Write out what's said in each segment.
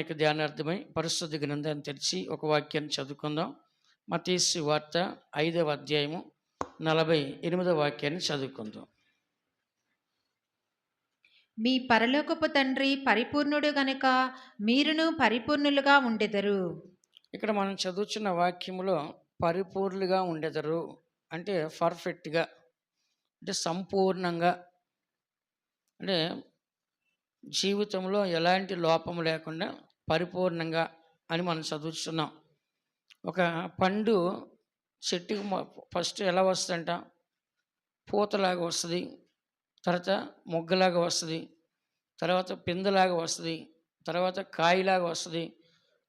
యొక్క ధ్యానార్థమై పరిశుద్ధ గ్రంథాన్ని తెరిచి ఒక వాక్యాన్ని చదువుకుందాం. మత్తయి సువార్త 5వ అధ్యాయము 48వ వాక్యాన్ని చదువుకుందాం. మీ పరలోకపు తండ్రి పరిపూర్ణుడు గనుక మీరును పరిపూర్ణులుగా ఉండెదరు. ఇక్కడ మనం చదువుతున్న వాక్యములో పరిపూర్ణులుగా ఉండెదరు అంటే పర్ఫెక్ట్గా, అంటే సంపూర్ణంగా, అంటే జీవితంలో ఎలాంటి లోపం లేకుండా పరిపూర్ణంగా అని మనం చదువుతున్నాం. ఒక పండు చెట్టుకి ఫస్ట్ ఎలా వస్తుందంట, పూతలాగా వస్తుంది, తర్వాత మొగ్గలాగా వస్తుంది, తర్వాత పిందలాగా వస్తుంది, తర్వాత కాయలాగా వస్తుంది,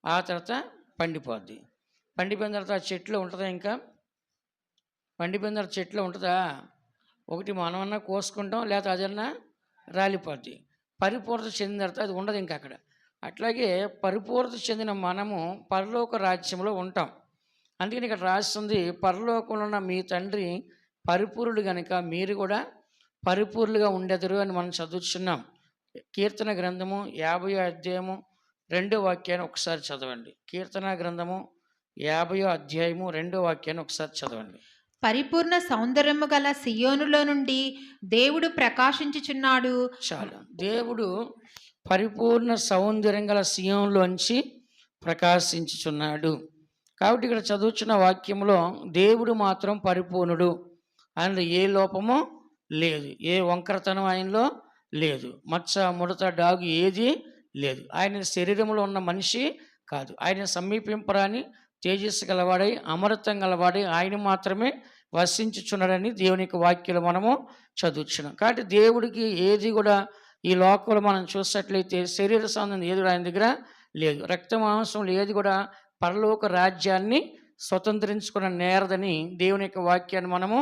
ఆ తర్వాత పండిపోద్ది. పండిపోయిన తర్వాత ఆ చెట్లో ఉంటుందా? ఇంకా పండిపోయిన తర్వాత చెట్లో ఉంటుందా? ఒకటి మనమన్నా కోసుకుంటాం, లేకపోతే అదన్నా రాలిపోద్ది. పరిపూర్ణత చెందిన తర్వాత అది ఉండదు ఇంకా అక్కడ. అట్లాగే పరిపూర్ణత చెందిన మనము పరలోక రాజ్యంలో ఉంటాం. అందుకని ఇక్కడ రాస్తుంది, పరలోకంలో ఉన్న మీ తండ్రి పరిపూర్ణుడు కనుక మీరు కూడా పరిపూర్ణులుగా ఉండెదరు అని మనం చదువుతున్నాం. కీర్తన గ్రంథము 50వ అధ్యాయము 2వ వాక్యాన్ని ఒకసారి చదవండి. కీర్తన గ్రంథము 50వ అధ్యాయము 2వ వాక్యాన్ని ఒకసారి చదవండి. పరిపూర్ణ సౌందర్యము గల సియోనులో నుండి దేవుడు ప్రకాశించుచున్నాడు. చాలా, దేవుడు పరిపూర్ణ సౌందర్యం గల సియోనులోంచి ప్రకాశించుచున్నాడు. కాబట్టి ఇక్కడ చదువుతున్న వాక్యంలో దేవుడు మాత్రం పరిపూర్ణుడు, ఆయనలో ఏ లోపమో లేదు, ఏ వంకరతనం ఆయనలో లేదు, మచ్చ ముడత డాగు ఏది లేదు. ఆయన శరీరంలో ఉన్న మనిషి కాదు, ఆయన సమీపింపరాని తేజస్సు గలవాడై అమరత్వం గలవాడై ఆయన మాత్రమే వసించుచున్నాడని దేవుని యొక్క వాక్యాలు మనము చదువుతున్నాం. కాబట్టి దేవుడికి ఏది కూడా ఈ లోకంలో మనం చూసినట్లయితే శరీర సంబంధం ఏది ఆయన దగ్గర లేదు. రక్త మాంసం ఏది కూడా పరలోక రాజ్యాన్ని స్వతంత్రించుకున్న నేరదని దేవుని యొక్క వాక్యాన్ని మనము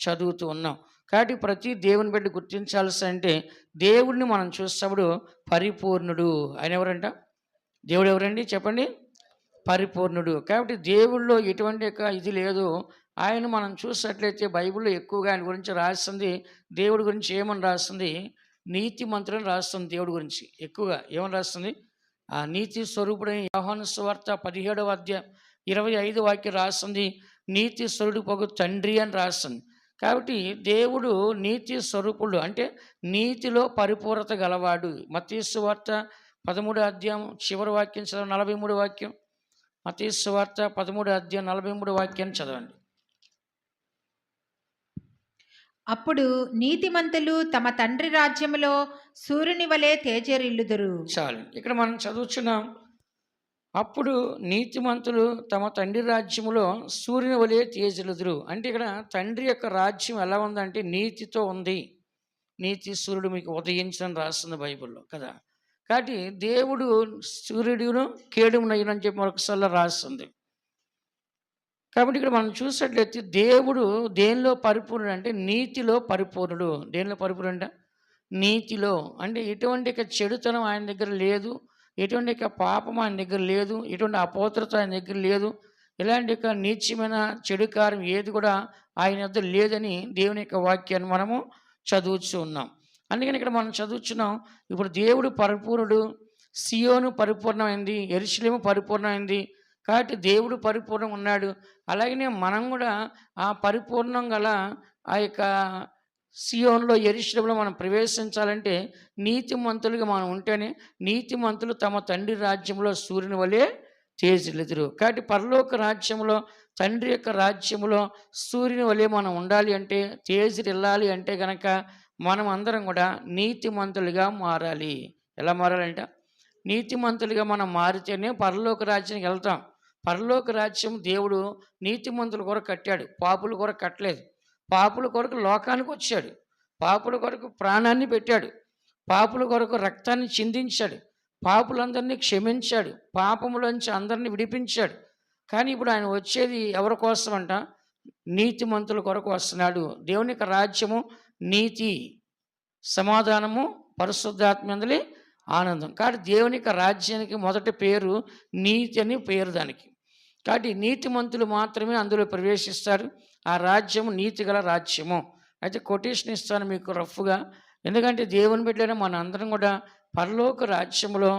చదువుతూ ఉన్నాం. కాబట్టి ప్రతి దేవుని బిడ్డ గుర్తించాల్సి అంటే దేవుడిని మనం చూసినప్పుడు పరిపూర్ణుడు. ఆయన ఎవరంట? దేవుడు ఎవరండి చెప్పండి? పరిపూర్ణుడు. కాబట్టి దేవుళ్ళో ఎటువంటి ఇది లేదు. ఆయన మనం చూసినట్లయితే బైబిల్లో ఎక్కువగా ఆయన గురించి రాస్తుంది, దేవుడి గురించి ఏమని రాస్తుంది? నీతిమంతులని రాస్తుంది. దేవుడి గురించి ఎక్కువగా ఏమని రాస్తుంది? ఆ నీతి స్వరూపుడైన యోహాను సువార్త 17వ అధ్యాయం 25వ వాక్యం రాస్తుంది, నీతి స్వరూపుడు పగు తండ్రి అని రాస్తుంది. కాబట్టి దేవుడు నీతి స్వరూపుడు, అంటే నీతిలో పరిపూర్ణత గలవాడు. మత్తయి సువార్త 13వ అధ్యాయం చివరి వాక్యం చదవండి, 43వ వాక్యం. మత్తయి సువార్త 13వ అధ్యాయం 43వ వాక్యాన్ని చదవండి. అప్పుడు నీతిమంతులు తమ తండ్రి రాజ్యములో సూర్యుని వలె తేజరిల్లుదురు. చాలు, ఇక్కడ మనం చదువుతున్నాం, అప్పుడు నీతిమంతులు తమ తండ్రి రాజ్యములో సూర్యుని వలె తేజరిల్లుదురు. అంటే ఇక్కడ తండ్రి యొక్క రాజ్యం ఎలా ఉందంటే నీతితో ఉంది. నీతి సూర్యుడు మీకు ఉదయించని రాస్తుంది బైబిల్లో కదా. కాబట్టి దేవుడు సూర్యుడును కేడుమునయ్యనని చెప్పి మరొకసారి రాస్తుంది. కాబట్టి ఇక్కడ మనం చూసినట్లయితే దేవుడు దేనిలో పరిపూర్ణుడు అంటే నీతిలో పరిపూర్ణుడు. దేనిలో పరిపూర్ణుడు అంటే నీతిలో, అంటే ఎటువంటి చెడుతనం ఆయన దగ్గర లేదు, ఎటువంటి పాపం ఆయన దగ్గర లేదు, ఎటువంటి అపవిత్రత ఆయన దగ్గర లేదు, ఇలాంటి నీచమైన చెడు కార్యం ఏది కూడా ఆయన దగ్గర లేదని దేవుని యొక్క వాక్యాన్ని మనము చదువుతూ ఉన్నాం. అందుకని ఇక్కడ మనం చదువుతున్నాం, ఇప్పుడు దేవుడు పరిపూర్ణుడు, సియోను పరిపూర్ణమైంది, యెరూషలేము పరిపూర్ణమైంది. కాబట్టి దేవుడు పరిపూర్ణంగా ఉన్నాడు. అలాగనే మనం కూడా ఆ పరిపూర్ణం గల ఆ యొక్క సియోనులో యెరూషలేములో మనం ప్రవేశించాలంటే నీతిమంతులుగా మనం ఉంటేనే, నీతిమంతులు తమ తండ్రి రాజ్యంలో సూర్యుని వలె తేజరిల్లుదురు. కాబట్టి పరలోక రాజ్యంలో తండ్రి యొక్క రాజ్యంలో సూర్యుని వలె మనం ఉండాలి అంటే, తేజరిల్లాలి అంటే కనుక మనం అందరం కూడా నీతిమంతులుగా మారాలి. ఎలా మారాలంట? నీతిమంతులుగా మనం మారితేనే పరలోక రాజ్యానికి వెళ్తాం. పరలోక రాజ్యం దేవుడు నీతిమంతుల కొరకు కట్టాడు, పాపుల కొరకు కట్టలేదు. పాపుల కొరకు లోకానికి వచ్చాడు, పాపుల కొరకు ప్రాణాన్ని పెట్టాడు, పాపుల కొరకు రక్తాన్ని చిందించాడు, పాపులందరినీ క్షమించాడు, పాపములోంచి అందరినీ విడిపించాడు. కానీ ఇప్పుడు ఆయన వచ్చేది ఎవరి కోసం అంట? నీతిమంతుల కొరకు వస్తున్నాడు. దేవుని యొక్క రాజ్యము నీతి, సమాధానము, పరిశుద్ధాత్మందలి ఆనందం. కాబట్టి దేవుని యొక్క రాజ్యానికి మొదటి పేరు నీతి అని పేరు దానికి. కాబట్టి నీతిమంతులు మాత్రమే అందులో ప్రవేశిస్తారు. ఆ రాజ్యము నీతి గల రాజ్యము. అయితే కొటేషన్ ఇస్తాను మీకు రఫ్గా, ఎందుకంటే దేవుని బిడ్డలైన మన అందరం కూడా పరలోక రాజ్యంలో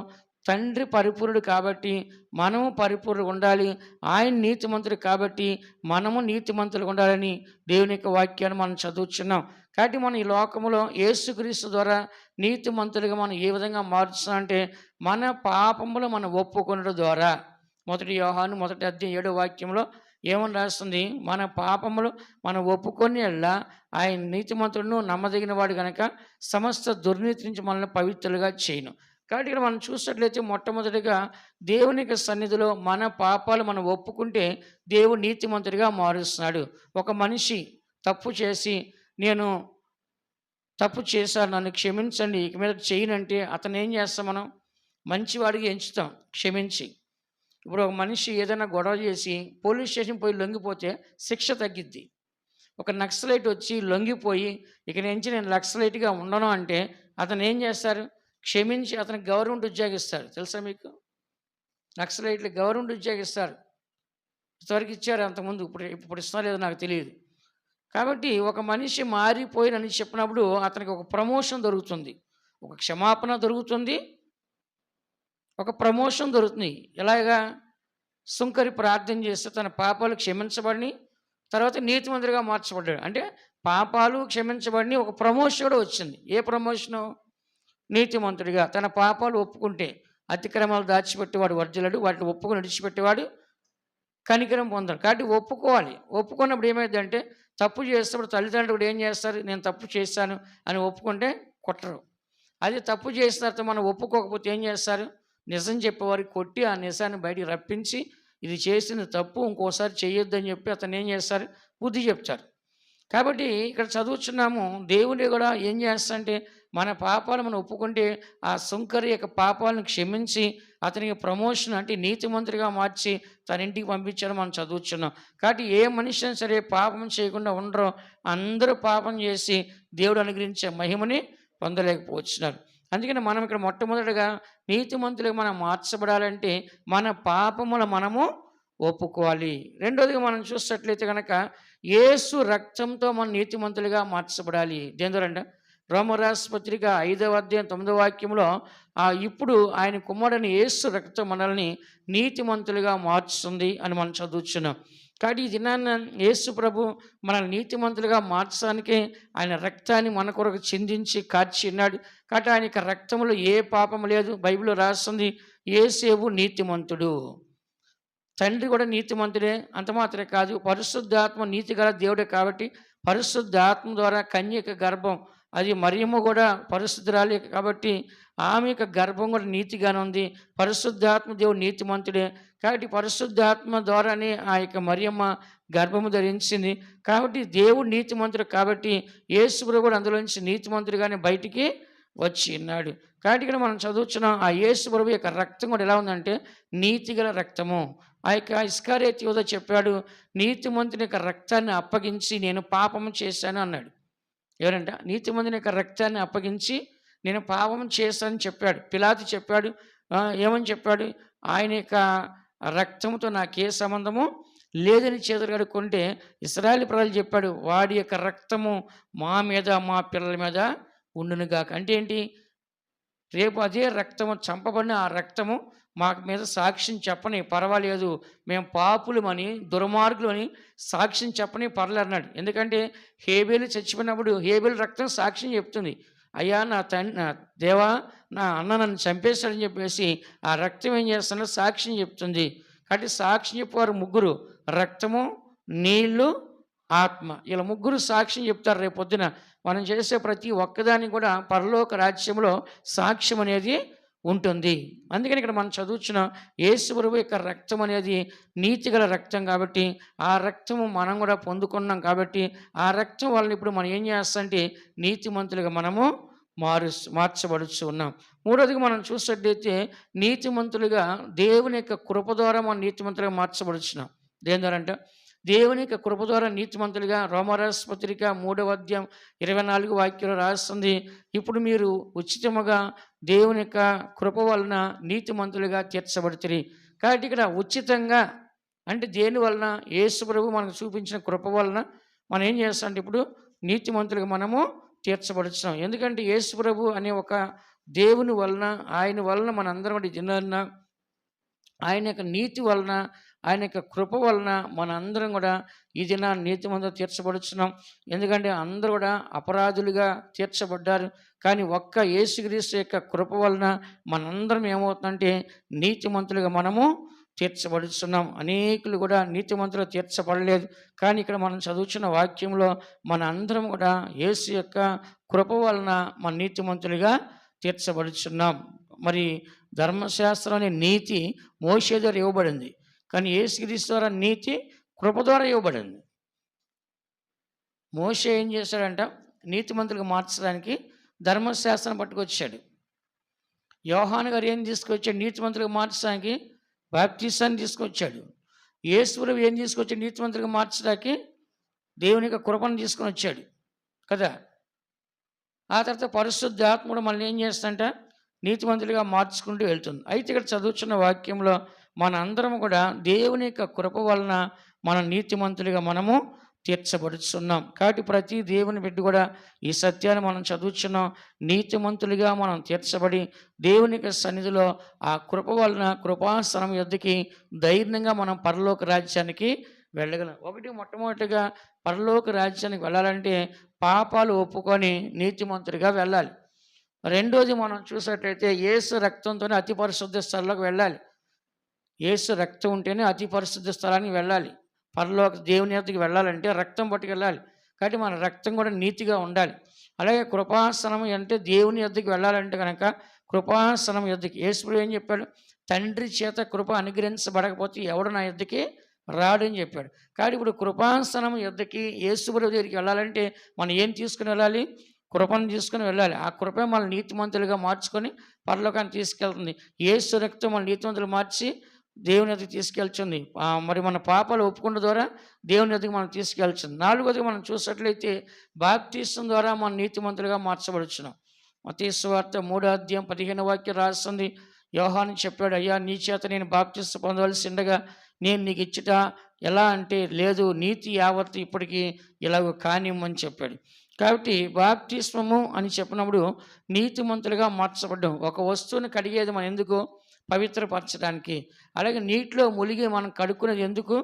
తండ్రి పరిపూర్ణుడు కాబట్టి మనము పరిపూర్ణుడు ఉండాలి. ఆయన నీతిమంతుడు కాబట్టి మనము నీతిమంతులుగా ఉండాలని దేవుని యొక్క వాక్యాన్ని మనం చదువుతున్నాం. కాబట్టి మనం ఈ లోకంలో యేసుక్రీస్తు ద్వారా నీతిమంతులుగా మనం ఏ విధంగా మారుస్తున్నాం అంటే మన పాపములు మనం ఒప్పుకొనడం ద్వారా. 1 యోహాను 1:7 ఏమని రాస్తుంది? మన పాపములు మనం ఒప్పుకొని ఎడల ఆయన నీతిమంతుడును నమ్మదగిన వాడు గనక సమస్త దుర్నీతి నుంచి మనల్ని పవిత్రులుగా చేయను. కాబట్టి ఇక్కడ మనం చూసినట్లయితే మొట్టమొదటిగా దేవుని యొక్క సన్నిధిలో మన పాపాలు మనం ఒప్పుకుంటే దేవుడు నీతిమంతుడిగా మారుస్తున్నాడు. ఒక మనిషి తప్పు చేసి నేను తప్పు చేశాను, నన్ను క్షమించండి, ఇక మీద చేయనంటే అతను ఏం చేస్తాం? మనం మంచివాడికి ఎంచుతాం క్షమించి. ఇప్పుడు ఒక మనిషి ఏదైనా గొడవ చేసి పోలీస్ స్టేషన్ పోయి లొంగిపోతే శిక్ష తగ్గిద్ది. ఒక నక్సలైట్ వచ్చి లొంగిపోయి ఇక నుంచి నేను నక్సలైట్గా ఉండను అంటే అతను ఏం చేస్తారు? క్షమించి అతనికి గవర్నమెంట్ ఉద్యోగం ఇస్తారు. తెలుసా మీకు? నక్సలైట్లు గవర్నమెంట్ ఉద్యోగం ఇస్తారు. ఇంతవరకు ఇచ్చారు, అంతకుముందు ఇప్పుడు ఇస్తున్నా లేదో నాకు తెలియదు. కాబట్టి ఒక మనిషి మారిపోయినని చెప్పినప్పుడు అతనికి ఒక ప్రమోషన్ దొరుకుతుంది, ఒక క్షమాపణ దొరుకుతుంది, ఒక ప్రమోషన్ దొరుకుతుంది. ఎలాగా? సుంకరి ప్రార్థన చేస్తే తన పాపాలు క్షమించబడి తర్వాత నీతిమంతుడిగా మార్చబడ్డాడు. అంటే పాపాలు క్షమించబడి ఒక ప్రమోషన్ కూడా వచ్చింది. ఏ ప్రమోషను? నీతిమంతుడిగా. తన పాపాలు ఒప్పుకుంటే అతిక్రమాలు దాచిపెట్టేవాడు వర్జులడు, వాటిని ఒప్పుకొని విడిచిపెట్టేవాడు కనికరం పొందాడు. కాబట్టి ఒప్పుకోవాలి. ఒప్పుకున్నప్పుడు ఏమైందంటే తప్పు చేసేటప్పుడు తల్లిదండ్రులు కూడా ఏం చేస్తారు? నేను తప్పు చేశాను అని ఒప్పుకుంటే కొట్టరు. అదే తప్పు చేసిన తర్వాత మనం ఒప్పుకోకపోతే ఏం చేస్తారు? నిజం చెప్పేవారికి కొట్టి ఆ నిజాన్ని బయటికి రప్పించి ఇది చేసిన తప్పు ఇంకోసారి చేయొద్దని చెప్పి అతను ఏం చేస్తారు? బుద్ధి చెప్తారు. కాబట్టి ఇక్కడ చదువుతున్నాము, దేవుడు కూడా ఏం చేస్తాడంటే మన పాపాలు మనం ఒప్పుకుంటే ఆ సుంకరి యొక్క పాపాలను క్షమించి అతనికి ప్రమోషన్ అంటే నీతిమంతుడిగా మార్చి తన ఇంటికి పంపించడం మనం చదువుతున్నాం. కాబట్టి ఏ మనిషి అయినా సరే పాపం చేయకుండా ఉండరో అందరూ పాపం చేసి దేవుడు అనుగ్రహించే మహిమని పొందలేకపోతున్నారు. అందుకని మనం ఇక్కడ మొట్టమొదటిగా నీతిమంతులుగా మనం మార్చబడాలంటే మన పాపములు మనము ఒప్పుకోవాలి. రెండోదిగా మనం చూసినట్లయితే కనుక యేసు రక్తంతో మనం నీతిమంతులుగా మార్చబడాలి. దేందోరంట రోమరాష్ట్రపత్రిక 5:9 ఇప్పుడు ఆయన కుమారుని యేసు రక్తం మనల్ని నీతిమంతులుగా మార్చుతుంది అని మనం చదువుతున్నాం. కాబట్టి ఈ దినాన్న యేసు ప్రభు మనల్ని నీతిమంతులుగా మార్చడానికే ఆయన రక్తాన్ని మన కొరకు చిందించి కార్చి ఉన్నాడు. కాబట్టి ఆయన యొక్క రక్తంలో ఏ పాపం లేదు. బైబిల్లో రాస్తుంది యేసేపు నీతిమంతుడు, తండ్రి కూడా నీతిమంతుడే. అంత మాత్రమే కాదు, పరిశుద్ధాత్మ నీతి గల దేవుడే. కాబట్టి పరిశుద్ధాత్మ ద్వారా కన్యక గర్భం, అది మరియమ్మ కూడా పరిశుద్ధురాలే కాబట్టి ఆమె యొక్క గర్భం కూడా నీతిగానే ఉంది. పరిశుద్ధాత్మ దేవుడు నీతిమంతుడే. కాబట్టి పరిశుద్ధాత్మ ద్వారానే ఆ యొక్క మరియమ్మ గర్భము ధరించింది. కాబట్టి దేవుడు నీతిమంతుడు కాబట్టి యేసు ప్రభు కూడా అందులో నుంచి నీతిమంతుడిగానే బయటికి వచ్చి ఉన్నాడు. కాబట్టి ఇక్కడ మనం చదువుతున్నాం ఆ యేసు ప్రభు యొక్క రక్తం కూడా ఎలా ఉందంటే నీతిగల రక్తము. ఆ యొక్క ఇస్కరియోతు యూదా చెప్పాడు, నీతిమంతుని యొక్క రక్తాన్ని అప్పగించి నేను పాపము చేశాను అన్నాడు. ఎవరంట? నీతిమంతుని యొక్క రక్తాన్ని అప్పగించి నేను పాపం చేశానని చెప్పాడు. పిలాతు చెప్పాడు, ఏమని చెప్పాడు? ఆయన యొక్క రక్తంతో నాకే సంబంధము లేదని చేతులు కడుక్కుంటే ఇశ్రాయేలు ప్రజలు చెప్పాడు, వాడి యొక్క రక్తము మా మీద మా పిల్లల మీద ఉండునుగాక. అంటే ఏంటి? రేపు అదే రక్తము, చంపబడిన ఆ రక్తము మా మీద సాక్ష్యం చెప్పని పర్వాలేదు, మేము పాపులమని దుర్మార్గులని సాక్ష్యం చెప్పని పర్లేదు అన్నాడు. ఎందుకంటే హేబేలు చచ్చిపోయినప్పుడు హేబేలు రక్తం సాక్ష్యం చెప్తుంది, అయ్యా నా దేవా నా అన్న నన్ను చంపేశాడని చెప్పేసి ఆ రక్తం ఏం చేస్తుందో సాక్ష్యం చెప్తుంది. కాబట్టి సాక్ష్యం చెప్పేవారు ముగ్గురు, రక్తము, నీళ్లు, ఆత్మ. ఇలా ముగ్గురు సాక్ష్యం చెప్తారు. రేపు పొద్దున మనం చేసే ప్రతి ఒక్కదాన్ని కూడా పరలోక రాజ్యంలో సాక్ష్యం అనేది ఉంటుంది. అందుకని ఇక్కడ మనం చదువుతున్న యేసు ప్రభువు యొక్క రక్తం అనేది నీతిగల రక్తం కాబట్టి ఆ రక్తము మనం కూడా పొందుకున్నాం. కాబట్టి ఆ రక్తం వలన ఇప్పుడు మనం ఏం చేస్తామంటే నీతిమంతులుగా మనము మార్చబడుచు ఉన్నాం. మూడోదిగా మనం చూసినట్లయితే నీతిమంతులుగా దేవుని యొక్క కృప ద్వారా మనం నీతిమంతులుగా మార్చబడుచున్నాం. దేని ద్వారా అంటే దేవుని యొక్క కృప ద్వారా నీతిమంతులుగా. రోమరాష్ట్రపత్రిక 3:24 రాస్తుంది, ఇప్పుడు మీరు ఉచితముగా దేవుని యొక్క కృప వలన నీతిమంతులుగా తీర్చబడుతుంది. కాబట్టి ఇక్కడ ఉచితంగా అంటే దేని వలన? యేసు ప్రభు మనకు చూపించిన కృప వలన మనం ఏం చేస్తామంటే ఇప్పుడు నీతిమంతులుగా మనము తీర్చబడుతున్నాం. ఎందుకంటే యేసు ప్రభు అనే ఒక దేవుని వలన, ఆయన వలన మనందరం కూడా ఈ దినాన ఆయన యొక్క నీతి వలన, ఆయన యొక్క కృప వలన మనందరం కూడా ఈ దినాన్ని నీతిమంతులుగా తీర్చబడుచున్నాం. ఎందుకంటే అందరూ కూడా అపరాధులుగా తీర్చబడ్డారు. కానీ ఒక్క యేసుక్రీస్తు యొక్క కృప వలన మనందరం ఏమవుతుందంటే నీతిమంతులుగా మనము తీర్చబడుచున్నాం. అనేకులు కూడా నీతిమంతులుగా తీర్చబడలేదు. కానీ ఇక్కడ మనం చదువుతున్న వాక్యంలో మన అందరం కూడా యేసు యొక్క కృప వలన మన నీతిమంతులుగా తీర్చబడుచున్నాం. మరి ధర్మశాస్త్రం అనే నీతి మోషే ద్వారా ఇవ్వబడింది. కానీ యేసుక్రీస్తు ద్వారా నీతి కృప ద్వారా ఇవ్వబడింది. మోషే ఏం చేశాడంట? నీతిమంతులుగా మార్చడానికి ధర్మశాస్త్రం పట్టుకొచ్చాడు. యోహాను గారు ఏం తీసుకొచ్చాడు? నీతిమంతులుగా మార్చడానికి బాప్తిసాన్ని తీసుకొచ్చాడు. యేసుప్రభు ఏం తీసుకొచ్చాడు? నీతిమంతులుగా మార్చడానికి దేవుని యొక్క కృపను తీసుకొని వచ్చాడు కదా. ఆ తర్వాత పరిశుద్ధాత్మ కూడా మనల్ని ఏం చేస్తుందంట? నీతిమంతులుగా మార్చుకుంటూ వెళ్తుంది. అయితే ఇక్కడ చదువుతున్న వాక్యంలో మన అందరం కూడా దేవుని యొక్క కృప వలన మన నీతిమంతులుగా మనము తీర్చబడుచున్నాం. కాబట్టి ప్రతి దేవుని బిడ్డ కూడా ఈ సత్యాన్ని మనం చదువుచున్నాం. నీతిమంతులుగా మనం తీర్చబడి దేవుని యొక్క సన్నిధిలో ఆ కృప వలన కృపాసనం యొద్దకి ధైర్యంగా మనం పరలోక రాజ్యానికి వెళ్ళగలం. మొట్టమొదటిగా పరలోక రాజ్యానికి వెళ్ళాలంటే పాపాలు ఒప్పుకొని నీతిమంతుడిగా వెళ్ళాలి. రెండోది మనం చూసినట్లయితే యేసు రక్తంతోనే అతి పరిశుద్ధ స్థలంలోకి వెళ్ళాలి. యేసు రక్తం ఉంటేనే అతి పరిశుద్ధ స్థలానికి వెళ్ళాలి. పరలోక దేవుని యొద్దకు వెళ్ళాలంటే రక్తం పట్టుకెళ్ళాలి. కాబట్టి మన రక్తం కూడా నీతిగా ఉండాలి. అలాగే కృపాసనం అంటే దేవుని యొద్దకు వెళ్ళాలంటే కనుక కృపాసనం యొద్దకి యేసు ఏం చెప్పాడు? తండ్రి చేత కృప అనుగ్రహించబడకపోతే ఎవడు నా యొద్దకి రాడు అని చెప్పాడు. కాబట్టి ఇప్పుడు కృపాసనం యొద్దకి యేసుప్రభు దగ్గరికి వెళ్ళాలంటే మనం ఏం తీసుకుని వెళ్ళాలి? కృపను తీసుకుని వెళ్ళాలి. ఆ కృప మన నీతిమంతులుగా మార్చుకొని పరలోకాన్ని తీసుకెళ్తుంది. యేసు రక్తం మన నీతిమంతులు మార్చి దేవుని ఎదుగు తీసుకెళ్తుంది. మరి మన పాపాలు ఒప్పుకున్న ద్వారా దేవుని ఎదుగు మనం తీసుకెళ్తుంది. నాలుగోది మనం చూసినట్లయితే బాప్తిసం ద్వారా మన నీతిమంతులుగా మార్చబడుచున్నాం. మత్తయి సువార్త 3:15 రాస్తుంది. యోహాను చెప్పాడు, అయ్యా నీ చేత నేను బాప్తిసం పొందవలసి ఉండగా నేను నీకు ఇచ్చుట ఎలా అంటే, లేదు నీతి యావత్తు ఇప్పటికీ ఇలాగ కానిమ్మని చెప్పాడు. కాబట్టి బాప్తిస్మము అని చెప్పినప్పుడు నీతిమంతులుగా మార్చబడ్డాం. ఒక వస్తువుని కడిగేది మనం ఎందుకు? పవిత్రపరచడానికి. అలాగే నీటిలో ములిగి మనం కడుక్కునేది ఎందుకు?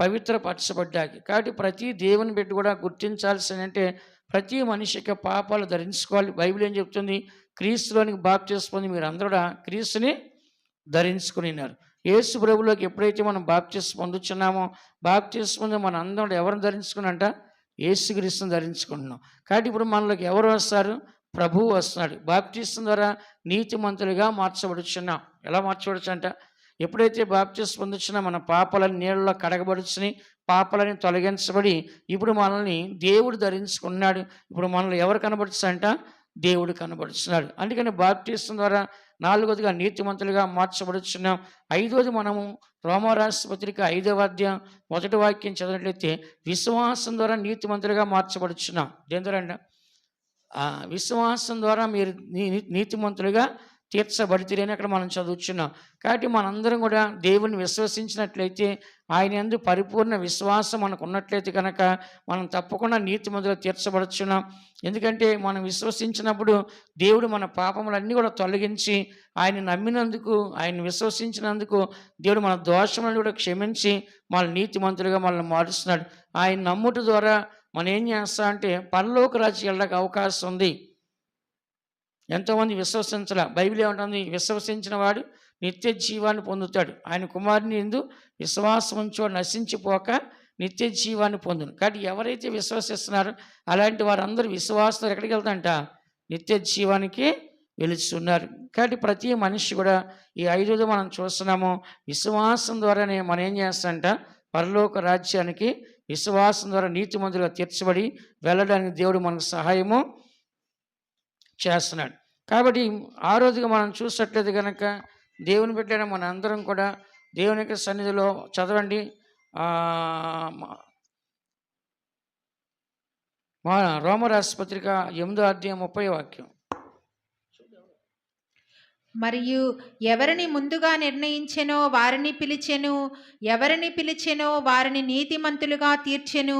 పవిత్రపరచబడ్డానికి. కాబట్టి ప్రతి దేవుని బిడ్డ కూడా గుర్తించాల్సిందంటే ప్రతి మనిషికి పాపాలు ధరించుకోవాలి. బైబిల్ ఏం చెప్తుంది? క్రీస్తులోనికి బాప్తిసం పొంది మీరు అందరూ కూడా క్రీస్తుని ధరించుకున్నారు. యేసు ప్రభువులోకి ఎప్పుడైతే మనం బాప్తిసం పొందుతున్నామో బాప్తిసం పొంది మన అందరూ ఎవరిని ధరించుకున్నంట? యేసుక్రీస్తుని ధరించుకుంటున్నాం. కాబట్టి ఇప్పుడు మనలోకి ఎవరు వస్తారు? ప్రభువు వస్తున్నాడు. బాప్తిసం ద్వారా నీతిమంతులుగా మార్చబడుచున్నాం. ఎలా మార్చబడుచు అంట? ఎప్పుడైతే బాప్తిసం పొందుచున్నా మన పాపాలని నీళ్ళలో కడగబడుచున్నాయి, పాపాలని తొలగించబడి ఇప్పుడు మనల్ని దేవుడు ధరించుకున్నాడు. ఇప్పుడు మనల్ని ఎవరు కనబడుచుంట? దేవుడు కనబడుచున్నాడు. అందుకని బాప్తిసం ద్వారా నాలుగోదిగా నీతిమంతులుగా మార్చబడుచున్నాం. ఐదోది మనము రోమారాసు పత్రిక 5వ అధ్యాయం 1వ వాక్యం చదివినట్లయితే విశ్వాసం ద్వారా నీతిమంతులుగా మార్చబడుచున్నాం. దేని ద్వారా అంట? విశ్వాసం ద్వారా మీరు నీతిమంతులుగా తీర్చబడితేనే అక్కడ మనం చదువుచున్నాం. కాబట్టి మనందరం కూడా దేవుని విశ్వసించినట్లయితే, ఆయన యందు పరిపూర్ణ విశ్వాసం మనకు ఉన్నట్లయితే కనుక మనం తప్పకుండా నీతిమంతులుగా తీర్చబడుచున్నాం. ఎందుకంటే మనం విశ్వసించినప్పుడు దేవుడు మన పాపములన్నీ కూడా తొలగించి ఆయన నమ్మినందుకు, ఆయన విశ్వసించినందుకు దేవుడు మన దోషములను కూడా క్షమించి మన నీతిమంతులుగా మనల్ని మారుస్తున్నాడు. ఆయన నమ్ముట ద్వారా మనం ఏం చేస్తాం అంటే పరలోక రాజ్యం వెళ్ళడానికి అవకాశం ఉంది. ఎంతోమంది విశ్వసించాల. బైబిల్ ఏమంటుంది? విశ్వసించిన వాడు నిత్య జీవాన్ని పొందుతాడు. ఆయన కుమారుని యందు విశ్వాసం ఉంచేవాడు నశించిపోక నిత్య జీవాన్ని పొందును. కాబట్టి ఎవరైతే విశ్వసిస్తున్నారో అలాంటి వారందరూ విశ్వాసం ఎక్కడికి వెళ్తారంట? నిత్య జీవానికి వెలుస్తున్నారు. కాబట్టి ప్రతి మనిషి కూడా ఈ 5 మనం చూస్తున్నాము. విశ్వాసం ద్వారానే మనం ఏం చేస్తామంట? పరలోక రాజ్యానికి విశ్వాసం ద్వారా నీతిమంతులుగా తీర్చబడి వెళ్ళడానికి దేవుడు మనకు సహాయము చేస్తున్నాడు. కాబట్టి ఆరోజుగా మనం చూసినట్లయితే కనుక దేవుని బిడ్డైన మన అందరం కూడా దేవుని యొక్క సన్నిధిలో చదవండి. మా రోమరాసు పత్రిక 8వ అధ్యాయం 30వ వాక్యం. మరియు ఎవరిని ముందుగా నిర్ణయించెనో వారిని పిలిచెను, ఎవరిని పిలిచెనో వారిని నీతిమంతులుగా తీర్చెను.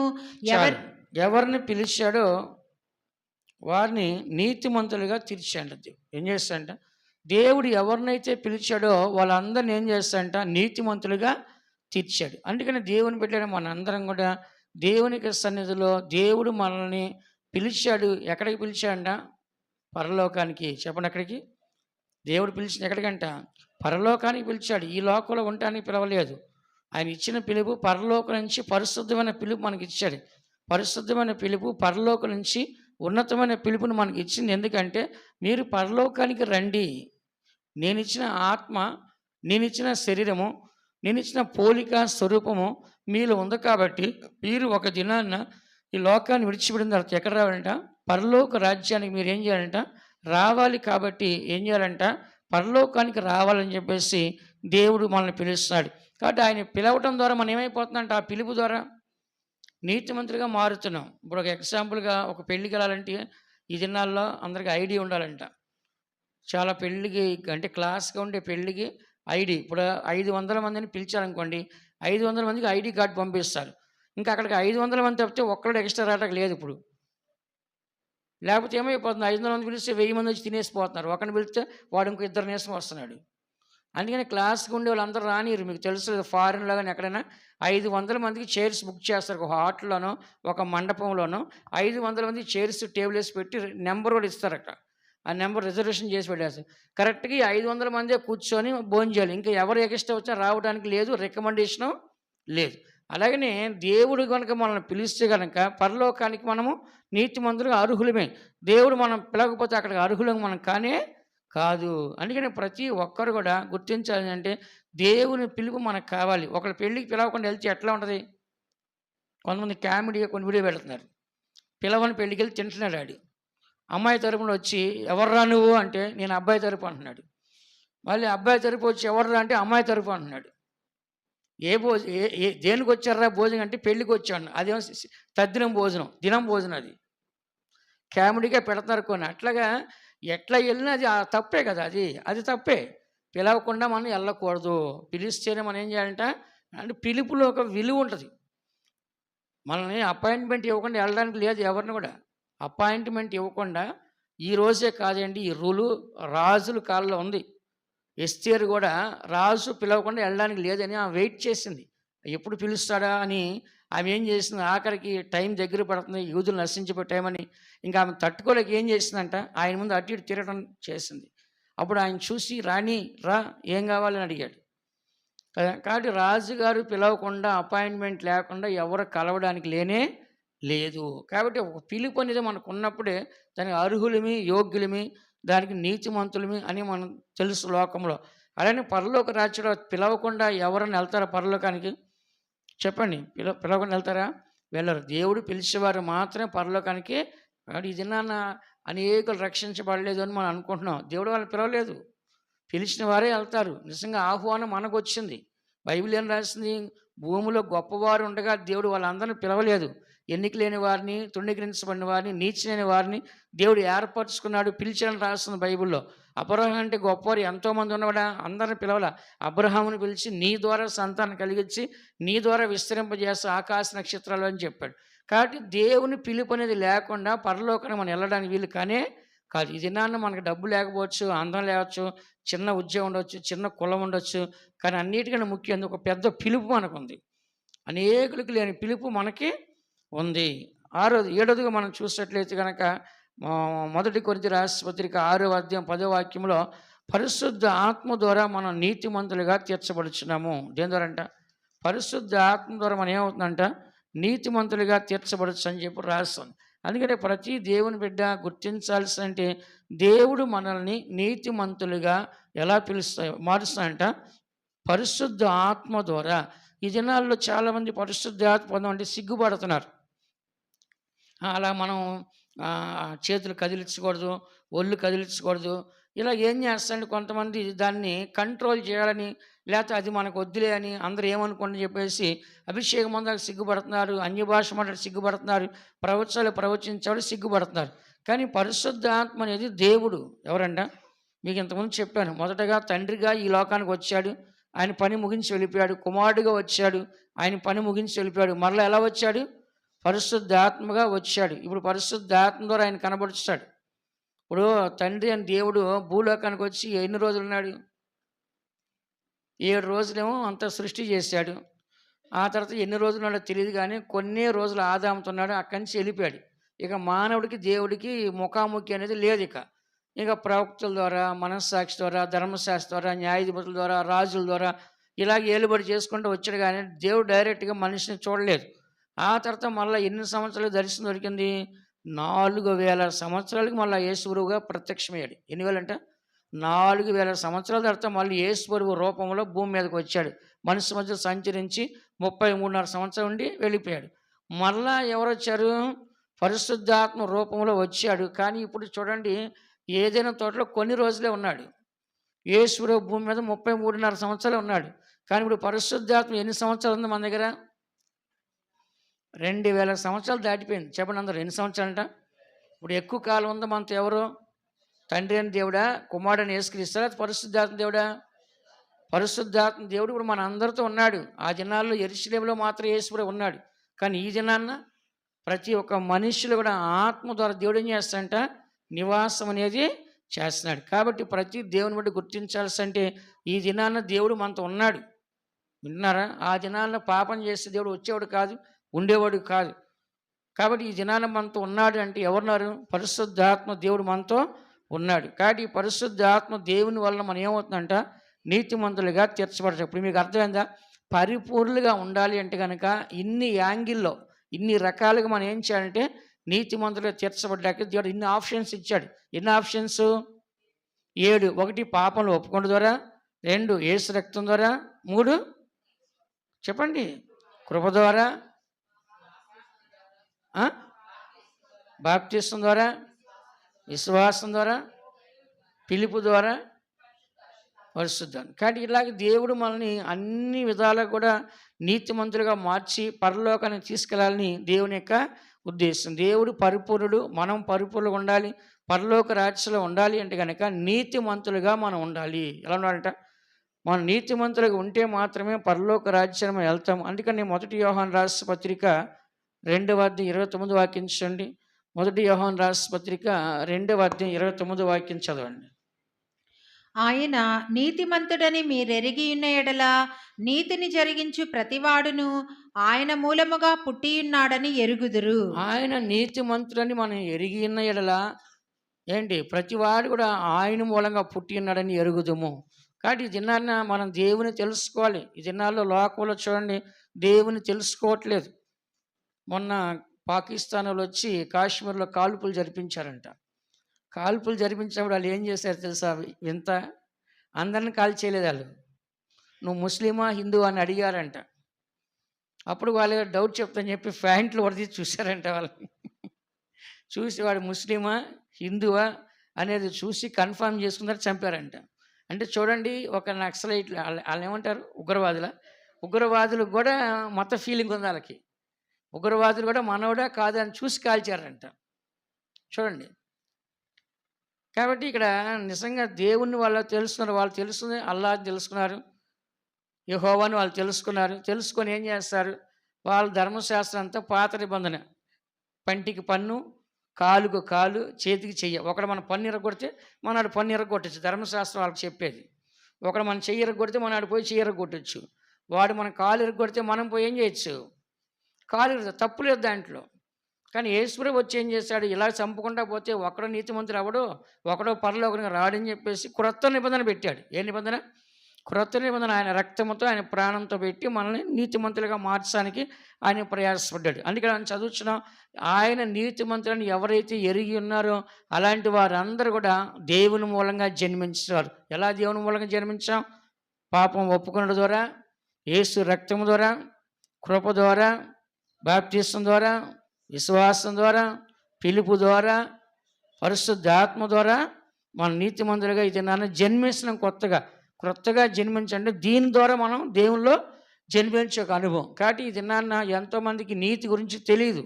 ఎవరిని పిలిచాడో వారిని నీతిమంతులుగా తీర్చాడంట దేవుడు. ఏం చేస్తాడంట? దేవుడు ఎవరినైతే పిలిచాడో వాళ్ళందరిని ఏం చేస్తాడంట? నీతిమంతులుగా తీర్చాడు. అందుకని దేవుని బిడ్డలైన మనందరం కూడా దేవునికి సన్నిధిలో దేవుడు మనల్ని పిలిచాడు. ఎక్కడికి పిలిచాడంట? పరలోకానికి. చెప్పండి ఎక్కడికి? దేవుడు పిలిచింది ఎక్కడికంట? పరలోకానికి పిలిచాడు. ఈ లోకంలో ఉండటానికి పిలవలేదు. ఆయన ఇచ్చిన పిలుపు పరలోకం నుంచి పరిశుద్ధమైన పిలుపు మనకి ఇచ్చాడు. పరిశుద్ధమైన పిలుపు పరలోకం నుంచి ఉన్నతమైన పిలుపుని మనకి ఇచ్చింది. ఎందుకంటే మీరు పరలోకానికి రండి. నేనిచ్చిన ఆత్మ, నేనిచ్చిన శరీరము, నేనిచ్చిన పోలిక స్వరూపము మీలో ఉంది కాబట్టి మీరు ఒక దినాన్న ఈ లోకాన్ని విడిచిపెట్టిన తర్వాత ఎక్కడ రావాలంట? పరలోక రాజ్యానికి మీరు ఏం చేయాలంట? రావాలి. కాబట్టి ఏం చేయాలంట? పరలోకానికి రావాలని చెప్పేసి దేవుడు మనల్ని పిలుస్తున్నాడు. కాబట్టి ఆయన పిలవటం ద్వారా మనం ఏమైపోతుందంట? ఆ పిలుపు ద్వారా నీతిమంతులుగా మారుతున్నాం. ఇప్పుడు ఒక ఎగ్జాంపుల్గా ఒక పెళ్ళికి వెళ్ళాలంటే ఈ దినాల్లో అందరికీ ఐడి ఉండాలంట. చాలా పెళ్ళికి అంటే క్లాస్గా ఉండే పెళ్ళికి ఐడి. ఇప్పుడు 500 మందిని పిలిచారనుకోండి, 500 మందికి ఐడి కార్డు పంపిస్తారు. ఇంకా అక్కడికి 500 మంది తప్పితే ఒక్కడు ఎక్స్ట్రా రావడానికి లేదు ఇప్పుడు. లేకపోతే ఏమైపోతుంది? 500 మంది పిలిస్తే 1000 మంది వచ్చి తినేసిపోతున్నారు. ఒకరిని పిలిస్తే వాడు ఇంకో ఇద్దరు నేసం వస్తున్నాడు. అందుకని క్లాస్కి ఉండే వాళ్ళందరూ రానిరు. మీకు తెలుసు ఫారిన్లో కానీ ఎక్కడైనా 500 మందికి చైర్స్ బుక్ చేస్తారు. ఒక హోటల్లోనో ఒక మండపంలోనో 500 మంది చైర్స్ టేబుల్ వేసి పెట్టి నెంబర్ కూడా ఇస్తారు అక్కడ. ఆ నెంబర్ రిజర్వేషన్ చేసి పెట్టేస్తారు. కరెక్ట్గా 500 మందే కూర్చొని భోజనం చేయాలి. ఇంకా ఎవరు ఎక్స్ట్రా వచ్చినా రావడానికి లేదు, రికమెండేషను లేదు. అలాగనే దేవుడు కనుక మనల్ని పిలిస్తే కనుక పరలోకానికి మనము నీతిమంతులుగా అర్హులమే. దేవుడు మనం పిలవకపోతే అక్కడికి అర్హులం మనం కానే కాదు. అందుకని ప్రతి ఒక్కరు కూడా గుర్తించాలి అంటే దేవుని పిలుపు మనకు కావాలి. ఒకళ్ళ పెళ్ళికి పిలవకుండా వెళ్తే ఎట్లా ఉంటుంది? కొంతమంది కామెడీగా కొన్ని వీడియో పెడుతున్నారు. పిలవని పెళ్ళికి వెళ్ళి తింటున్నాడు ఆడు. అమ్మాయి తరపున వచ్చి ఎవర్రా నువ్వు అంటే నేను అబ్బాయి తరపు అంటున్నాడు. మళ్ళీ అబ్బాయి తరపు వచ్చి ఎవర్రా అంటే అమ్మాయి తరపు అంటున్నాడు. ఏ దేనికి వచ్చారా భోజనం అంటే పెళ్ళికి వచ్చాను. అదేమో తద్దినం భోజనం, దినం భోజనం. అది కామెడీగా పెడతారు కొన్ని. అట్లాగా ఎట్లా వెళ్ళినా అది తప్పే కదా. అది తప్పే. పిలవకుండా మనం వెళ్ళకూడదు. పిలిస్తేనే మనం ఏం చేయాలంట అంటే పిలుపులో ఒక విలువ ఉంటుంది. మనల్ని అపాయింట్మెంట్ ఇవ్వకుండా వెళ్ళడానికి లేదు ఎవరిని కూడా. అపాయింట్మెంట్ ఇవ్వకుండా ఈ రోజే కాదండి, ఈ రూలు రాజుల కాలంలో ఉంది. ఎస్తేరు కూడా రాజు పిలవకుండా వెళ్ళడానికి లేదని ఆమె వెయిట్ చేసింది. ఎప్పుడు పిలుస్తాడా అని ఆమె ఏం చేసింది? ఆఖరికి టైం దగ్గర పడుతుంది, యూదులు నశించిపోయే టైం అని ఇంకా ఆమె తట్టుకోలేక ఏం చేసిందంట? ఆయన ముందు అటు ఇటు తిరగడం చేసింది. అప్పుడు ఆయన చూసి రాణి రా ఏం కావాలని అడిగాడు. కాబట్టి రాజుగారు పిలవకుండా అపాయింట్మెంట్ లేకుండా ఎవరు కలవడానికి లేనే లేదు. కాబట్టి ఒక పిలుపు అనేది మనకు ఉన్నప్పుడే దానికి అర్హులమి, యోగ్యులమి, దానికి నీతిమంతులమి అని మనం తెలుసు లోకంలో. అలానే పరలోక రాజ్యంలో పిలవకుండా ఎవరైనా వెళ్తారా పరలోకానికి? చెప్పండి. పిలవకుండా వెళ్తారా? వెళ్ళరు. దేవుడు పిలిచేవారు మాత్రమే పరలోకానికి. కాబట్టి ఈ దినాన అనేకులు రక్షించబడలేదు అని మనం అనుకుంటున్నాం. దేవుడు వాళ్ళని పిలవలేదు. పిలిచిన వారే వెళ్తారు. నిజంగా ఆహ్వానం మనకు వచ్చింది. బైబిల్ ఏం రాసింది? భూమిలో గొప్పవారు ఉండగా దేవుడు వాళ్ళందరినీ పిలవలేదు. ఎన్నిక లేని వారిని, తృణీకరించబడిన వారిని, నీతి లేని వారిని దేవుడు ఏర్పరచుకున్నాడు, పిలిచాడని రాస్తుంది బైబిల్లో. అబ్రహాం అంటే గొప్పవారు ఎంతోమంది ఉన్నవాడా? అందరిని పిలవాల. అబ్రహాముని పిలిచి నీ ద్వారా సంతానం కలిగించి నీ ద్వారా విస్తరింపజేస్తే ఆకాశ నక్షత్రాలు అని చెప్పాడు. కాబట్టి దేవుని పిలుపు అనేది లేకుండా పరలోకానికి మనం వెళ్ళడానికి వీలు కానే కాదు. ఈ దినాన్న మనకు డబ్బు లేకపోవచ్చు, అందం లేవచ్చు, చిన్న ఉద్యోగం ఉండవచ్చు, చిన్న కులం ఉండొచ్చు. కానీ అన్నిటికన్నా ముఖ్యం ఒక పెద్ద పిలుపు మనకు ఉంది. అనేకులకు లేని పిలుపు మనకి ఉంది. 7వదిగా మనం చూసినట్లయితే కనుక 1 కొరింథీ రాసిన పత్రిక 6వ అధ్యాయం 10వ వాక్యంలో పరిశుద్ధ ఆత్మ ద్వారా మనం నీతిమంతులుగా తీర్చబడుచున్నాము. దేని ద్వారా అంట? పరిశుద్ధ ఆత్మ ద్వారా మనం ఏమవుతుందంట? నీతిమంతులుగా తీర్చబడచ్చు అని చెప్పి రాస్తుంది. అందుకనే ప్రతి దేవుని బిడ్డ గుర్తించాల్సి అంటే దేవుడు మనల్ని నీతిమంతులుగా ఎలా మారుస్తాడంట? పరిశుద్ధ ఆత్మ ద్వారా. ఈ దినాల్లో చాలామంది పరిశుద్ధ ఆత్మ పొందమంటే సిగ్గుపడుతున్నారు. అలా మనం చేతులు కదిలించకూడదు, ఒళ్ళు కదిలించకూడదు. ఇలా ఏం చేస్తారంటే కొంతమంది దాన్ని కంట్రోల్ చేయాలని, లేకపోతే అది మనకు వద్దులే అని అందరూ ఏమనుకోండి చెప్పేసి అభిషేకం పొందడానికి సిగ్గుపడుతున్నారు, అన్య భాష మాట్లాడి సిగ్గుపడుతున్నారు, ప్రవచనాలు ప్రవచించాడు సిగ్గుపడుతున్నారు. కానీ పరిశుద్ధ ఆత్మ అనేది దేవుడు. ఎవరంట? మీకు ఇంతకుముందు చెప్పాను. మొదటగా తండ్రిగా ఈ లోకానికి వచ్చాడు, ఆయన పని ముగించి వెళ్ళిపోయాడు. కుమారుడుగా వచ్చాడు, ఆయన పని ముగించి వెళ్ళిపోయాడు. మరలా ఎలా వచ్చాడు? పరిశుద్ధాత్మగా వచ్చాడు. ఇప్పుడు పరిశుద్ధాత్మ ద్వారా ఆయన కనబరుస్తాడు. ఇప్పుడు తండ్రి అని దేవుడు భూలోకానికి వచ్చి ఎన్ని రోజులు ఉన్నాడు? 7 రోజులేమో అంతా సృష్టి చేశాడు. ఆ తర్వాత ఎన్ని రోజులు ఉన్నాడో తెలియదు కానీ కొన్నే రోజులు ఆదాముతో ఉన్నాడు. అక్కడి నుంచి వెళ్ళిపోయాడు. ఇక మానవుడికి దేవుడికి ముఖాముఖి అనేది లేదు. ఇక ప్రవక్తల ద్వారా, మనస్సాక్షి ద్వారా, ధర్మశాస్త్ర ద్వారా, న్యాయాధిపతుల ద్వారా, రాజుల ద్వారా ఇలాగ ఏలుబడి చేసుకుంటూ వచ్చాడు కానీ దేవుడు డైరెక్ట్గా మనిషిని చూడలేదు. ఆ తర్వాత మళ్ళీ ఎన్ని సంవత్సరాలు దర్శనం దొరికింది? 4000 సంవత్సరాలకి మళ్ళీ యేసుగురువుగా ప్రత్యక్షమయ్యాడు. ఎన్ని వేలంట? 4000 సంవత్సరాల తర్వాత మళ్ళీ యేసుగురువు రూపంలో భూమి మీదకి వచ్చాడు. మనిషి మధ్య సంచరించి 33.5 సంవత్సరం ఉండి వెళ్ళిపోయాడు. మళ్ళా ఎవరు వచ్చారు? పరిశుద్ధాత్మ రూపంలో వచ్చాడు. కానీ ఇప్పుడు చూడండి, ఏదైనా తోటలో కొన్ని రోజులే ఉన్నాడు. యేసుగురువు భూమి మీద 33.5 సంవత్సరాలు ఉన్నాడు. కానీ ఇప్పుడు పరిశుద్ధాత్మ ఎన్ని సంవత్సరాలు ఉంది మన దగ్గర? 2000 సంవత్సరాలు దాటిపోయింది. చెప్పండి అందరూ, ఎన్ని సంవత్సరాలంట? ఇప్పుడు ఎక్కువ కాలం ఉందా మనతో ఎవరు? తండ్రి అని దేవుడా, కుమారుడని యేసుక్రీస్తుడా, పరిశుద్ధాత్మ దేవుడా? పరిశుద్ధాత్మ దేవుడు ఇప్పుడు మన అందరితో ఉన్నాడు. ఆ దినాల్లో యెరూషలేములో మాత్రం యేసుప్రభువు ఉన్నాడు. కానీ ఈ దినాన్న ప్రతి ఒక్క మనుషులు కూడా ఆత్మ ద్వారా దేవుడు ఏం చేస్తాడంట? నివాసం అనేది చేస్తున్నాడు. కాబట్టి ప్రతి దేవుని బట్టి గుర్తించాల్సి అంటే ఈ దినాన్న దేవుడు మనతో ఉన్నాడు. వింటున్నారా? ఆ దినాల్లో పాపం చేస్తే దేవుడు వచ్చేవాడు కాదు, ఉండేవాడు కాదు. కాబట్టి ఈ దినాన మనతో ఉన్నాడు అంటే ఎవరున్నారు? పరిశుద్ధాత్మ దేవుడు మనతో ఉన్నాడు. కాబట్టి ఈ పరిశుద్ధాత్మ దేవుని వల్ల మనం ఏమవుతుందంట? నీతిమంతులుగా తీర్చబడతాం. ఇప్పుడు మీకు అర్థమైందా? పరిపూర్ణులుగా ఉండాలి అంటే కనుక ఇన్ని యాంగిల్లో, ఇన్ని రకాలుగా మనం ఏం చేయాలంటే నీతిమంతులుగా తీర్చబడ్డాక దేవుడు ఇన్ని ఆప్షన్స్ ఇచ్చాడు. ఎన్ని ఆప్షన్స్? 7. 1 పాపంలో ఒప్పుకోవడం ద్వారా, 2 యేసు రక్తం ద్వారా, 3 చెప్పండి కృప ద్వారా, బాప్తిస్తం ద్వారా, విశ్వాసం ద్వారా, పిలుపు ద్వారా, పరిశుద్ధాత్మ. కాబట్టి ఇలాగ దేవుడు మనల్ని అన్ని విధాలుగా కూడా నీతిమంతులుగా మార్చి పరలోకానికి తీసుకెళ్ళాలని దేవుని యొక్క ఉద్దేశం. దేవుడు పరిపూర్ణుడు, మనం పరిపూర్ణంగా ఉండాలి, పరలోక రాజ్యంలో ఉండాలి అంటే కనుక నీతిమంతులుగా మనం ఉండాలి. ఎలా ఉండాలంట? మనం నీతిమంతులుగా ఉంటే మాత్రమే పరలోక రాజ్యం వెళ్తాం. అందుకని 1 యోహాను రాసిన పత్రిక 2:29 వాక్యం చూడండి. 1 యోహాను రాసిన పత్రిక 2:29 వాక్యం చదవండి. ఆయన నీతిమంతుడని మీరెరిగి ఉన్న ఎడల నీతిని జరిగించు ప్రతివాడును ఆయన మూలముగా పుట్టియున్నాడని ఎరుగుదురు. ఆయన నీతిమంతుడని మనం ఎరిగి ఉన్న ఎడల ఏంటి? ప్రతివాడు కూడా ఆయన మూలంగా పుట్టి ఉన్నాడని ఎరుగుదుము. కాబట్టి ఈ దినాన్న మనం దేవుని తెలుసుకోవాలి. ఈ దినాల్లో లోకంలో చూడండి, దేవుని తెలుసుకోవట్లేదు. మొన్న పాకిస్తాన్లో వచ్చి కాశ్మీర్లో కాల్పులు జరిపించారంట. కాల్పులు జరిపించినప్పుడు వాళ్ళు ఏం చేశారు తెలుసా? వింత, అందరిని కాల్ చేయలేదు వాళ్ళు. నువ్వు ముస్లిమా హిందువా అని అడిగారంట. అప్పుడు వాళ్ళు డౌట్ చెప్తాని చెప్పి ప్యాంట్లు వరది చూశారంట వాళ్ళని. చూసి వాడు ముస్లిమా హిందువా అనేది చూసి కన్ఫర్మ్ చేసుకున్నారు, చంపారంట. అంటే చూడండి, ఒక నక్సలైట్లు వాళ్ళు ఏమంటారు? ఉగ్రవాదులకు కూడా మత ఫీలింగ్ ఉంది వాళ్ళకి. ఉగ్రవాదులు కూడా మనవడా కాదా అని చూసి కాల్చారంట. చూడండి. కాబట్టి ఇక్కడ నిజంగా దేవుణ్ణి వాళ్ళు తెలుసుకున్నారు. వాళ్ళు తెలుసుకుని అల్లాహ్ని తెలుసుకున్నారు, యెహోవాను వాళ్ళు తెలుసుకున్నారు. తెలుసుకొని ఏం చేస్తారు? వాళ్ళ ధర్మశాస్త్రం అంతా పాత నిబంధన. పంటికి పన్ను, కాలుకు కాలు, చేతికి చెయ్య. ఒకడు మన పన్ను ఇరగొడితే మనవాడు పన్ను ఇరగొట్టచ్చు, ధర్మశాస్త్రం వాళ్ళకి చెప్పేది. ఒకడు మన చెయ్యి ఇరగొడితే మనవాడు పోయి చెయ్యి ఇరగొట్టచ్చు. వాడు మన కాలు ఇరగొడితే మనం పోయి ఏం చేయొచ్చు? కాలు తప్పు లేదు దాంట్లో. కానీ యేసుప్రభు వచ్చి ఏం చేశాడు? ఇలా చంపుకుంటా పోతే ఒకడో నీతిమంతుడు అవడో, ఒకడో పరలోకానికి రాడని చెప్పేసి క్రొత్త నిబంధన పెట్టాడు. ఏ నిబంధన? క్రొత్త నిబంధన. ఆయన రక్తంతో, ఆయన ప్రాణంతో పెట్టి మనల్ని నీతిమంతులుగా మార్చడానికి ఆయన ప్రయాసపడ్డాడు. అందుకే మనం చదువుతున్నాం, ఆయన నీతిమంతులను ఎవరైతే ఎరిగి ఉన్నారో అలాంటి వారందరూ కూడా దేవుని మూలంగా జన్మించారు. ఎలా దేవుని మూలంగా జన్మించాం? పాపం ఒప్పుకునడం ద్వారా, యేసు రక్తం ద్వారా, కృప ద్వారా, బాప్తిస్తం ద్వారా, విశ్వాసం ద్వారా, పిలుపు ద్వారా, పరిశుద్ధాత్మ ద్వారా మనం నీతిమంతులుగా ఇది నన్ను జన్మించడం. క్రొత్తగా జన్మించండి. దీని ద్వారా మనం దేవుల్లో జన్మించే ఒక అనుభవం. కాబట్టి ఈ దినాన్న ఎంతోమందికి నీతి గురించి తెలియదు.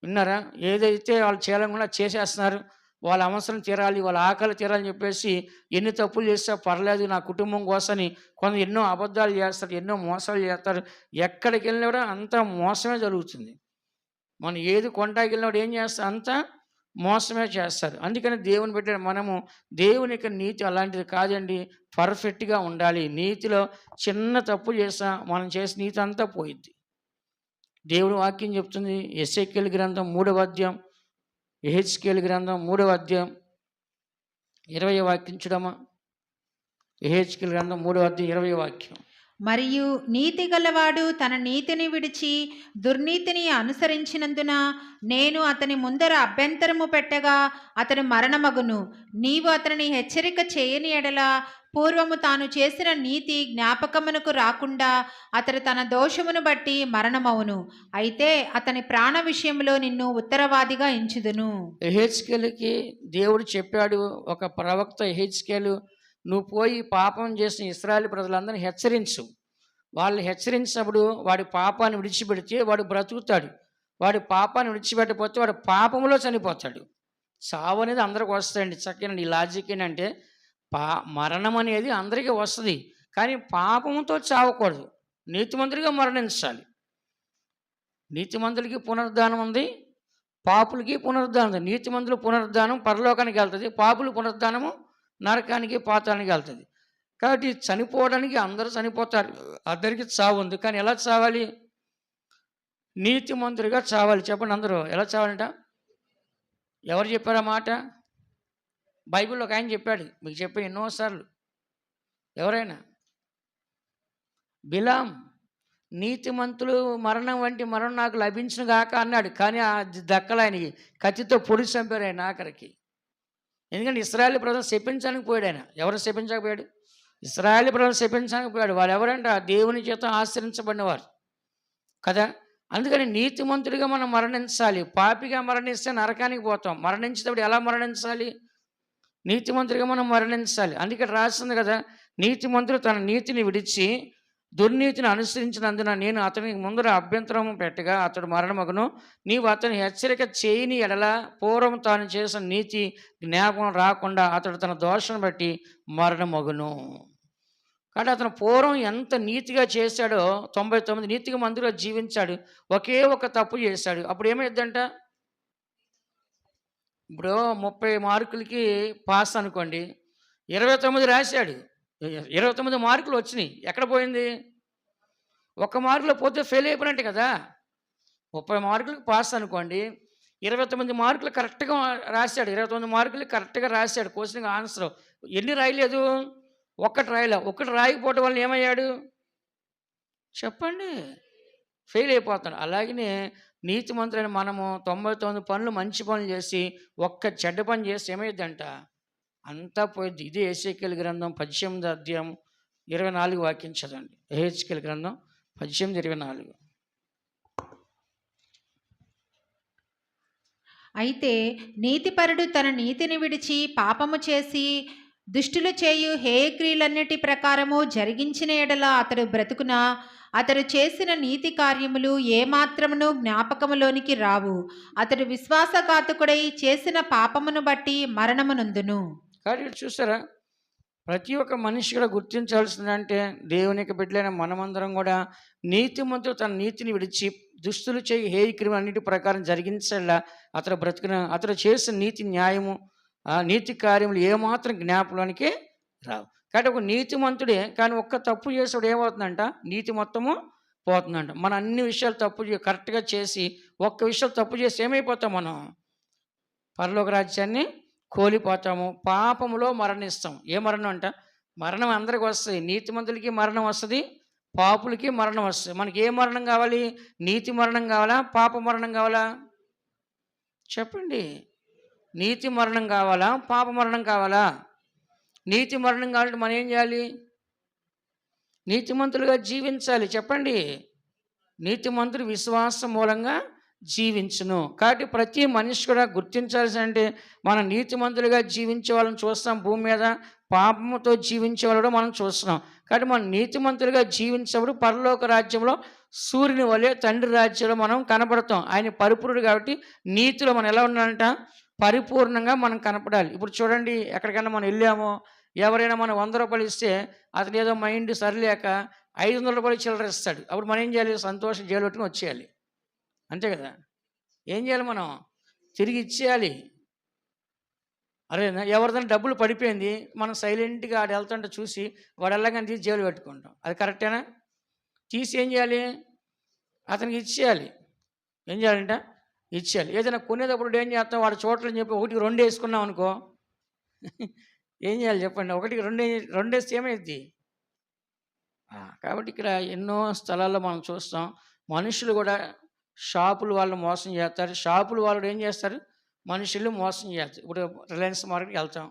విన్నారా? ఏదైతే వాళ్ళు చేయాలనుకున్నా చేసేస్తున్నారు. వాళ్ళ అవసరం తీరాలి, వాళ్ళ ఆకలి తీరాలని చెప్పేసి ఎన్ని తప్పులు చేస్తే పర్లేదు నా కుటుంబం కోసమని కొంత ఎన్నో అబద్ధాలు చేస్తారు, ఎన్నో మోసాలు చేస్తారు. ఎక్కడికి వెళ్ళినా కూడా అంతా మోసమే జరుగుతుంది. మనం ఏది కొంటాకి వెళ్ళినప్పుడు ఏం చేస్తాం, అంతా మోసమే చేస్తారు. అందుకని దేవుని పెట్టిన మనము దేవుని యొక్క నీతి అలాంటిది కాదండి. పర్ఫెక్ట్గా ఉండాలి. నీతిలో చిన్న తప్పు చేసినా మనం చేసిన నీతి అంతా పోయిద్ది. దేవుని వాక్యం చెప్తుంది. ఎస్ఏకేలు గ్రంథం 3వ అధ్యాయం, యెహెజ్కేలు గ్రంథం 3వ అధ్యాయం 20వ వాక్యం చూడమ్మా. యెహెజ్కేలు గ్రంథం 3వ అధ్యాయం 20వ వాక్యం. మరియు నీతి గలవాడు తన నీతిని విడిచి దుర్నీతిని అనుసరించినందున నేను అతని ముందర అభ్యంతరము పెట్టగా అతడు మరణమగును. నీవు అతనిని హెచ్చరిక చేయని ఎడల పూర్వము తాను చేసిన నీతి జ్ఞాపకమునకు రాకుండా అతడు తన దోషమును బట్టి మరణమవును. అయితే అతని ప్రాణ విషయంలో నిన్ను ఉత్తరవాదిగా ఎంచుదును. యెహెజ్కేలుకి దేవుడు చెప్పాడు, ఒక ప్రవక్త యెహెజ్కేలు, నువ్వు పోయి పాపం చేసిన ఇశ్రాయేలు ప్రజలందరినీ హెచ్చరించు. వాళ్ళు హెచ్చరించినప్పుడు వాడి పాపాన్ని విడిచిపెడితే వాడు బ్రతుకుతాడు. వాడి పాపాన్ని విడిచిపెట్టకపోతే వాడు పాపంలో చనిపోతాడు. చావు అనేది అందరికి వస్తుందండి. చక్కగా ఈ లాజిక్ ఏంటంటే, మరణం అనేది అందరికీ వస్తుంది, కానీ పాపంతో చావకూడదు. నీతిమంతుడిగా మరణించాలి. నీతిమంతులకి పునరుద్ధానం ఉంది, పాపులకి పునరుద్ధానం ఉంది. నీతిమంతుల పునరుద్ధానం పరలోకానికి వెళ్తుంది, పాపుల పునరుద్ధానము నరకానికి పాతాళానికి వెళ్తుంది. కాబట్టి చనిపోవడానికి అందరూ చనిపోతారు, అందరికీ చావు ఉంది. కానీ ఎలా చావాలి? నీతిమంతుడిగా చావాలి. చెప్పండి అందరూ, ఎలా చావాలంట? ఎవరు చెప్పారు ఆ మాట? బైబిల్లో ఒక ఆయన చెప్పాడు, మీకు చెప్పాను ఎన్నోసార్లు. ఎవరైనా? బిలాం, నీతిమంతులు మరణం వంటి మరణం నాకు లభించును గాక అన్నాడు. కానీ అది దక్కలు ఆయనకి, కత్తితో పొడి చంపారు ఆయన ఆఖరికి. ఎందుకంటే ఇశ్రాయేలు ప్రజలు శపించడానికి పోయాడు ఆయన. ఎవరు శపించకపోయాడు? ఇశ్రాయేలు ప్రజలు శపించడానికి పోయాడు. వాళ్ళు ఎవరంటే ఆ దేవుని చేత ఆశ్రయించబడినవారు కదా. అందుకని నీతిమంతుడిగా మనం మరణించాలి. పాపిగా మరణిస్తే నరకానికి పోతాం. మరణించేటప్పుడు ఎలా మరణించాలి? నీతిమంతుడిగా మనం మరణించాలి. అందుకే రాస్తుంది కదా, నీతిమంతుడు తన నీతిని విడిచి దుర్నీతిని అనుసరించినందున నేను అతనికి ముందర అభ్యంతరం పెట్టగా అతడు మరణమగును. నీవు అతని హెచ్చరిక చేయని ఎడల పూర్వం తాను చేసిన నీతి జ్ఞాపకం రాకుండా అతడు తన దోషం బట్టి మరణమగును. కాబట్టి అతను పూర్వం ఎంత నీతిగా చేశాడో, 99 నీతిగా మందిగా జీవించాడు, ఒకే ఒక తప్పు చేశాడు. అప్పుడు ఏమైందంట? ఇప్పుడు 30 మార్కులకి పాస్ అనుకోండి, 29 రాశాడు, 29 మార్కులు వచ్చినాయి. ఎక్కడ పోయింది? 1 మార్కులో పోతే ఫెయిల్ అయిపోయినట్టు కదా. 30 మార్కులకి పాస్ అనుకోండి, 29 మార్కులు కరెక్ట్గా రాశాడు. 29 మార్కులు కరెక్ట్గా రాశాడు. క్వశ్చన్ ఆన్సర్ ఎన్ని రాయలేదు? ఒక్కటి రాయలే. ఒక్కటి రాయకపోవడం వల్ల ఏమయ్యాడు చెప్పండి? ఫెయిల్ అయిపోతాడు. అలాగనే నీతిమంతులైన మనము 99 పనులు మంచి పనులు చేసి ఒక్క చెడ్డ పని చేసి ఏమైందంట? అంతా పోయింది. ఇది యెహెజ్కేలు గ్రంథం 18వ అధ్యాయం 24 వాక్యం చదవండి. యెహెజ్కేలు గ్రంథం 18:24. అయితే నీతిపరుడు తన నీతిని విడిచి పాపము చేసి దుష్టులు చేయు హేయక్రియలన్నిటి ప్రకారము జరిగించిన ఎడల అతడు బ్రతుకున అతడు చేసిన నీతి కార్యములు ఏమాత్రమును జ్ఞాపకములోనికి రావు. అతడు విశ్వాసఘాతకుడై చేసిన పాపమును బట్టి మరణమునందును. కాబట్టి చూసారా, ప్రతి ఒక్క మనిషి కూడా గుర్తించాల్సిందంటే దేవుని యొక్క బిడ్డలైన మనమందరం కూడా నీతిమంతుడు తన నీతిని విడిచి దుస్తులు చేయి హేయక్రియలు అన్నిటి ప్రకారం జరిగించేలా అతడు బ్రతుకున అతడు చేసిన నీతి న్యాయము నీతి కార్యములు ఏమాత్రం జ్ఞాపకానికి రావు. కాబట్టి ఒక నీతిమంతుడే, కానీ ఒక్క తప్పు చేసాడు ఏమవుతుందంట? నీతి మొత్తము పోతుందంట. మన అన్ని విషయాలు తప్పు కరెక్ట్గా చేసి ఒక్క విషయం తప్పు చేసి ఏమైపోతాం? మనం పరలోక రాజ్యాన్ని కోల్పోతాము, పాపములో మరణిస్తాం. ఏ మరణం అంట? మరణం అందరికి వస్తుంది. నీతిమంతులకి మరణం వస్తుంది, పాపులకి మరణం వస్తుంది. మనకి ఏ మరణం కావాలి? నీతి మరణం కావాలా, పాప మరణం కావాలా? చెప్పండి. నీతి మరణం కావాలా, పాప మరణం కావాలా? నీతి మరణం కావాలంటే మనం ఏం చేయాలి? నీతిమంతులుగా జీవించాలి. చెప్పండి. నీతిమంతుడు విశ్వాసం మూలంగా జీవించును. కాబట్టి ప్రతి మనిషి కూడా గుర్తించాల్సి అంటే మనం నీతిమంతులుగా జీవించే వాళ్ళని చూస్తాం భూమి మీద, పాపముతో జీవించే వాళ్ళు కూడా మనం చూస్తున్నాం. కాబట్టి మనం నీతిమంతులుగా జీవించినప్పుడు పరలోక రాజ్యంలో సూర్యుని వలె తండ్రి రాజ్యంలో మనం కనపడతాం. ఆయన పరిపూర్ణుడు కాబట్టి నీతిలో మనం ఎలా ఉన్నాడంట? పరిపూర్ణంగా మనం కనపడాలి. ఇప్పుడు చూడండి, ఎక్కడికైనా మనం వెళ్ళామో, ఎవరైనా మనం 100 రూపాయలు ఇస్తే అతను ఏదో మైండ్ సరిలేక 500 రూపాయలు చిల్లర ఇస్తాడు. అప్పుడు మనం ఏం చేయాలి? సంతోషం జైలు పెట్టుకుని వచ్చేయాలి. అంతే కదా. ఏం చేయాలి మనం? తిరిగి ఇచ్చేయాలి. అరేనా ఎవరిదైనా డబ్బులు పడిపోయింది. మనం సైలెంట్‌గా ఆడు వెళ్తుంటే చూసి వాడు వెళ్ళగానే తీసి జేబులో పెట్టుకుంటాం. అది కరెక్టేనా? తీసి ఏం చేయాలి? అతనికి ఇచ్చేయాలి. ఏం చేయాలంట? ఇచ్చేయాలి. ఏదైనా కొనేటప్పుడు ఏం చేస్తాం? వాడు చూడట్లేదని చెప్పి ఒకటికి 2 వేసుకున్నాం అనుకో ఏం చేయాలి చెప్పండి? ఒకటికి 2 రెండేస్తే ఏమైద్ది? కాబట్టి ఇక్కడ ఎన్నో స్థలాల్లో మనం చూస్తాం. మనుషులు కూడా షాపులు వాళ్ళు మోసం చేస్తారు. షాపులు వాళ్ళు ఏం చేస్తారు? మనుషుల్ని మోసం చేస్తారు. ఇప్పుడు రిలయన్స్ మార్కెట్‌కి వెళ్తాం.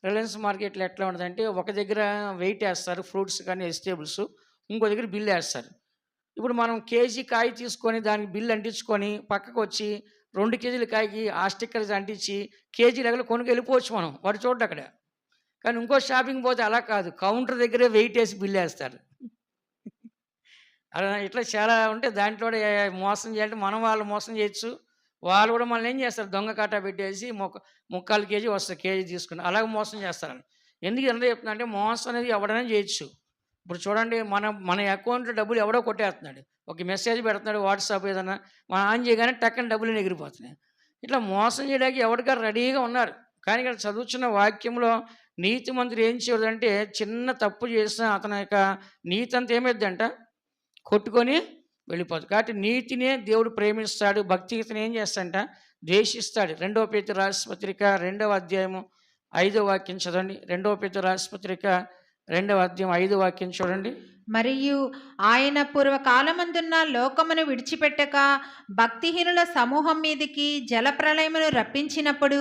రిలయన్స్ మార్కెట్‌లో ఎట్లా ఉంటదంటే ఒక దగ్గర వెయిట్ ఏస్తారు ఫ్రూట్స్ కానీ, వెజిటబుల్స్. ఇంకో దగ్గర బిల్ ఏస్తారు. ఇప్పుడు మనం కేజీ కాయ తీసుకొని దానికి బిల్ అంటించుకొని పక్కకొచ్చి 2 కేజీల కాయకి ఆ స్టిక్కర్స్ అంటించి కేజీ లెక్కన కొనుక్కొని వెళ్ళిపోవచ్చు మనం. వాడు చూడడు అక్కడ. కానీ ఇంకో షాపింగ్ పోతే అలా కాదు. కౌంటర్ దగ్గరే వెయిట్ ఏసి బిల్ ఏస్తారు. అలా ఇట్లా చాలా ఉంటాయి. దాంట్లో కూడా మోసం చేయాలంటే మనం వాళ్ళు మోసం చేయొచ్చు. వాళ్ళు కూడా మనల్ని ఏం చేస్తారు? దొంగ కాటా పెట్టేసి ముక్కాలు కేజీ వస్తది. కేజీ తీసుకుని అలాగే మోసం చేస్తారు. ఎందుకు ఎంత చెప్తున్నా అంటే మోసం అనేది ఎవడైనా చేయొచ్చు. ఇప్పుడు చూడండి మన అకౌంట్‌లో డబ్బులు ఎవడో కొట్టేస్తున్నాడు. ఒక మెసేజ్ పెడుతున్నాడు వాట్సాప్ ఏదన్నా. మనం ఆన్ చేయగానే టక్కన డబ్బులు ఎగిరిపోతున్నాయి. ఇట్లా మోసం చేయడానికి ఎవరికైనా రెడీగా ఉన్నారు. కానీ ఇక్కడ చదువుతున్న వాక్యంలో నీతిమంతుడు ఏం చేయడంటే చిన్న తప్పు చేసినా అతని యొక్క నీతి అంతా ఏమైద్దంట? కొట్టుకొని వెళ్ళిపోతుంది. కాబట్టి నీతినే దేవుడు ప్రేమిస్తాడు. భక్తిగీతను ఏం చేస్తాడంట? ద్వేషిస్తాడు. 2 పేతురు రాసిన పత్రిక 2వ అధ్యాయము 5వ వాక్యం చదవండి. 2 పేతురు రాసిన పత్రిక 2వ అధ్యాయం 5వ వాక్యం చూడండి. మరియు ఆయన పూర్వకాలమందున్న లోకమును విడిచిపెట్టక భక్తిహీనుల సమూహం మీదికి జలప్రళయమును రప్పించినప్పుడు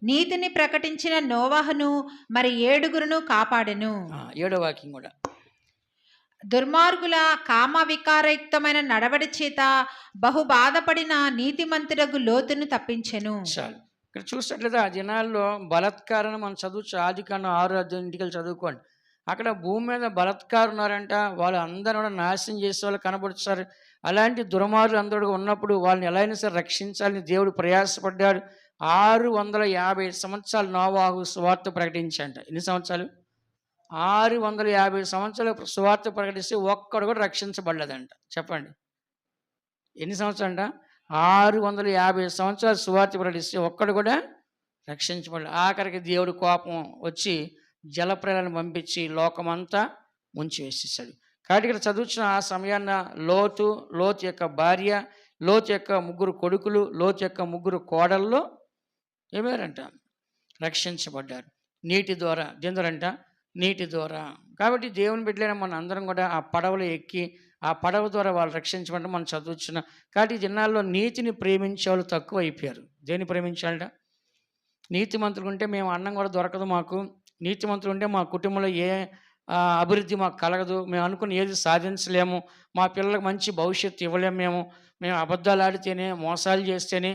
నీతిని ప్రకటించిన నోవహును మరి 7గురును కాపాడెను. 7వ వాక్యం కూడా. దుర్మార్గుల కామ వికారయుక్తమైన నడవడి చేత బహు బాధపడిన నీతిమంతుడగు లోతును తప్పించెను. చాలు. ఇక్కడ చూసినట్లయితే ఆ దినాల్లో బలాత్కారాన్ని మనం చదవచ్చు. ఆదికాండం 6 అధ్యాయం ఇంటికెళ్ళి చదువుకోండి. అక్కడ భూమి మీద బలాత్కారులు ఉన్నారంట. వాళ్ళు అందరూ కూడా నాశనం చేసే వాళ్ళు కనబడుతారు. అలాంటి దుర్మార్గులు అందరూ ఉన్నప్పుడు వాళ్ళని ఎలా అయినా సరే రక్షించాలని దేవుడు ప్రయాసపడ్డాడు. 650 సంవత్సరాలు నోవాహు సువార్త ప్రకటించంట. ఎన్ని సంవత్సరాలు? 650 సంవత్సరాలు సువార్త ప్రకటిస్తే ఒక్కడు కూడా రక్షించబడలేదంట. చెప్పండి ఎన్ని సంవత్సరాలంట? 650 సంవత్సరాలు సువార్త ప్రకటిస్తే ఒక్కడు కూడా రక్షించబడలేదు. ఆఖరికి దేవుడి కోపం వచ్చి జలప్రళయాన్ని పంపించి లోకమంతా ముంచివేసేసాడు. కాబట్టి ఇక్కడ చదువుతున్న ఆ సమయాన్న లోతు యొక్క భార్య, లోతు యొక్క 3 కొడుకులు, లోతు యొక్క 3 కోడళ్ళు ఏమేరంట? రక్షించబడ్డారు నీటి ద్వారా. దేనిద్వారంట? నీటి ద్వారా. కాబట్టి దేవుని బిడ్డలైన మన అందరం కూడా ఆ పడవలో ఎక్కి ఆ పడవ ద్వారా వాళ్ళు రక్షించబడ్డ మనం చదువుతున్నాం. కాబట్టి ఈ దినాల్లో నీతిని ప్రేమించే వాళ్ళు తక్కువ అయిపోయారు. దేన్ని ప్రేమించాలంట? నీతిమంతులు ఉంటే మేము అన్నం కూడా దొరకదు మాకు. నీతిమంతులు ఉంటే మా కుటుంబంలో ఏ అభివృద్ధి మాకు కలగదు. మేము అనుకుని ఏది సాధించలేము. మా పిల్లలకు మంచి భవిష్యత్తు ఇవ్వలేము. మేము అబద్ధాలు ఆడితేనే, మోసాలు చేస్తేనే,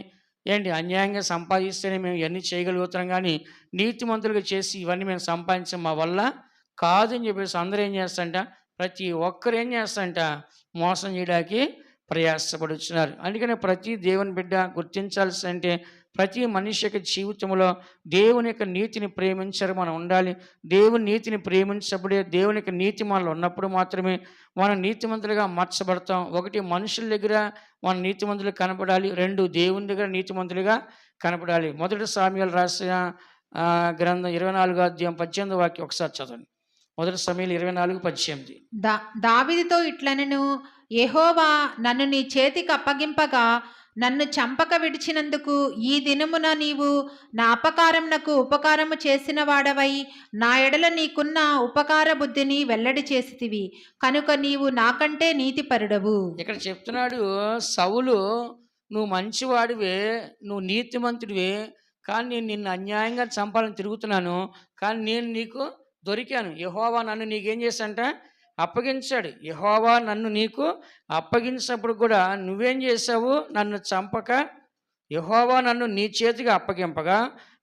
అన్యాయంగా సంపాదిస్తేనే మేము ఇవన్నీ చేయగలుగుతున్నాం. కానీ నీతిమంతులుగా చేసి ఇవన్నీ మేము సంపాదించాం మా వల్ల కాదని చెప్పేసి అందరూ ఏం చేస్తారంట? ప్రతి ఒక్కరు ఏం చేస్తారంట? మోసం చేయడానికి ప్రయాసపడుతున్నారు. అందుకనే ప్రతి దేవుని బిడ్డ గుర్తించాల్సి అంటే ప్రతి మనిషి యొక్క జీవితంలో దేవుని యొక్క నీతిని ప్రేమించారు మనం ఉండాలి. దేవుని నీతిని ప్రేమించినప్పుడే దేవుని యొక్క నీతి మనలో ఉన్నప్పుడు మాత్రమే మనం నీతిమంతులుగా మార్చబడతాం. 1 మనుషుల దగ్గర మనం నీతిమంతులు కనపడాలి. 2 దేవుని దగ్గర నీతిమంతులుగా కనపడాలి. 1 సామ్యూయేలు రాసిన గ్రంథం 24వ అధ్యాయం 18వ వాక్యం ఒకసారి చదవండి. 1 సమూయేలు 24:18. దావీదుతో ఇట్లనెను, యెహోవా నన్ను నీ చేతికి అప్పగింపగా నన్ను చంపక విడిచినందుకు ఈ దినమున నీవు నా అపకారమునకు ఉపకారము చేసిన వాడవై నా ఎడల నీకున్న ఉపకార బుద్ధిని వెల్లడి చేసితివి కనుక నీవు నాకంటే నీతిపరుడవు. ఇక్కడ చెప్తున్నాడు సౌలు, నువ్వు మంచివాడివే, నువ్వు నీతిమంతుడివే, కానీ నేను నిన్ను అన్యాయంగా చంపాలని తిరుగుతున్నాను, కానీ నేను నీకు దొరికాను. యెహోవా నన్ను నీకేం చేశాడంట? అప్పగించాడు. యెహోవా నన్ను నీకు అప్పగించినప్పుడు కూడా నువ్వేం చేసావు? నన్ను చంపక, యెహోవా నన్ను నీ చేతికి అప్పగింపగా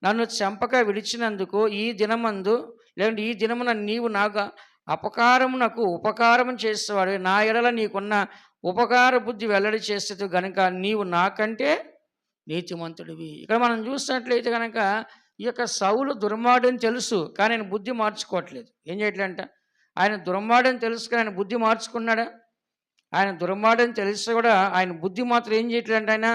నన్ను చంపక విడిచినందుకు ఈ దినమందు లేదంటే ఈ దినమున నీవు నాకు నాకు ఉపకారం చేసేవాడు, నా ఎడల నీకున్న ఉపకార బుద్ధి వెల్లడి చేసేది గనుక నీవు నాకంటే నీతిమంతుడివి. ఇక్కడ మనం చూసినట్లయితే కనుక ఈ యొక్క సౌలు దుర్మార్గుడని తెలుసు, కానీ ఆయన బుద్ధి మార్చుకోవట్లేదు. ఏం చేయట్లేదంట? ఆయన దుర్మార్గుడని తెలుసు కానీ ఆయన బుద్ధి మార్చుకున్నాడా? ఆయన దుర్మార్గుడని తెలిసి కూడా ఆయన బుద్ధి మాత్రం ఏం చేయట్లేదంట? ఆయన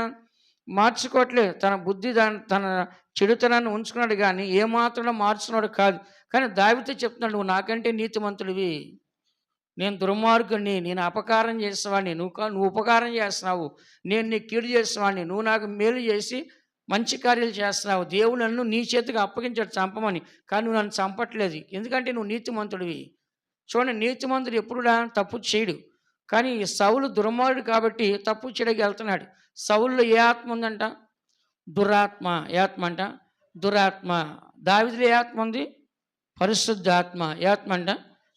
మార్చుకోవట్లేదు. తన బుద్ధి తన చెడుతనాన్ని ఉంచుకున్నాడు గానీ, ఏమాత్రం మార్చుకున్నాడు కాదు. కానీ దావీదుతో చెప్తున్నాడు, "నువ్వు నాకంటే నీతిమంతుడివి. నేను దుర్మార్గుడిని. నేను అపకారం చేసేవాడిని. నువ్వు ఉపకారం చేస్తున్నావు. నేను నీకు కీడు చేసేవాడిని. నువ్వు నాకు మేలు చేసి మంచి కార్యాలు చేస్తున్నావు. దేవుడు నన్ను నీ చేతికి అప్పగించాడు చంపమని. కానీ నువ్వు నన్ను చంపట్లేదు. ఎందుకంటే నువ్వు నీతిమంతుడివి." చూడండి, నీతిమంతుడు ఎప్పుడు తప్పు చేయడు. కానీ ఈ సౌలు దుర్మార్గుడు కాబట్టి తప్పు చేయడానికి వెళ్తున్నాడు. సౌలులో ఏ ఆత్మ ఉందంట? దురాత్మ. ఏ ఆత్మ అంట? దురాత్మ. దావీదులో ఏ ఆత్మ ఉంది? పరిశుద్ధాత్మ. ఏ ఆత్మ అంట?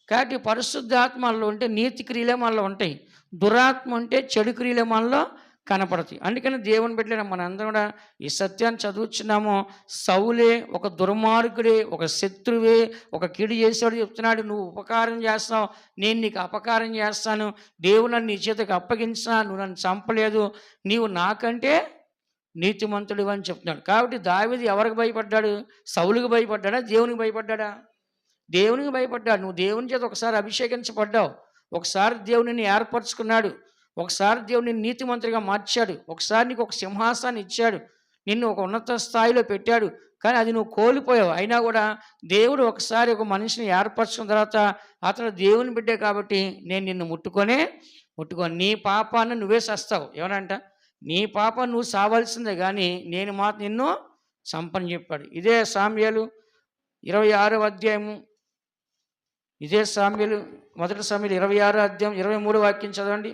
కాబట్టి పరిశుద్ధాత్మ మనలో ఉంటే నీతి క్రియలే మనలో ఉంటాయి. దురాత్మ ఉంటే చెడు క్రియలే మనలో కనపడతాయి. అందుకని దేవుని బిడ్డలైన మనందరం కూడా ఈ సత్యాన్ని చదువుచున్నాము. సౌలే ఒక దుర్మార్గుడే, ఒక శత్రువే, ఒక కీడు చేసేవాడు చెప్తున్నాడు, నువ్వు ఉపకారం చేస్తావు, నేను నీకు అపకారం చేస్తాను, దేవుడు నన్ను నీ చేతికి అప్పగించినా నువ్వు నన్ను చంపలేదు, నీవు నాకంటే నీతిమంతుడు అని చెప్తున్నాడు. కాబట్టి దావీదు ఎవరికి భయపడ్డాడు? సౌలుకి భయపడ్డాడా? దేవునికి భయపడ్డాడా? దేవునికి భయపడ్డాడు. నువ్వు దేవుని చేత ఒకసారి అభిషేకించబడ్డావు, ఒకసారి దేవుని ఏర్పరచుకున్నాడు, ఒకసారి దేవుని నీతిమంతుడిగా మార్చాడు, ఒకసారి నీకు ఒక సింహాసనాన్ని ఇచ్చాడు, నిన్ను ఒక ఉన్నత స్థాయిలో పెట్టాడు. కానీ అది నువ్వు కోల్పోయావు. అయినా కూడా దేవుడు ఒకసారి ఒక మనిషిని ఏర్పరచుకున్న తర్వాత అతను దేవుని బిడ్డే కాబట్టి నేను నిన్ను ముట్టుకొని నీ పాపాన్ని నువ్వే సస్తావు. ఏమనంట? నీ పాపం నువ్వు సావాల్సిందే కానీ నేను మాత్రం నిన్ను చంపని చెప్పాడు. ఇదే సామ్యాలు 26వ అధ్యాయము. ఇదే సామ్యాలు, మొదటి సామ్యాలు 26వ అధ్యాయం 23వ వాక్యం చదవండి.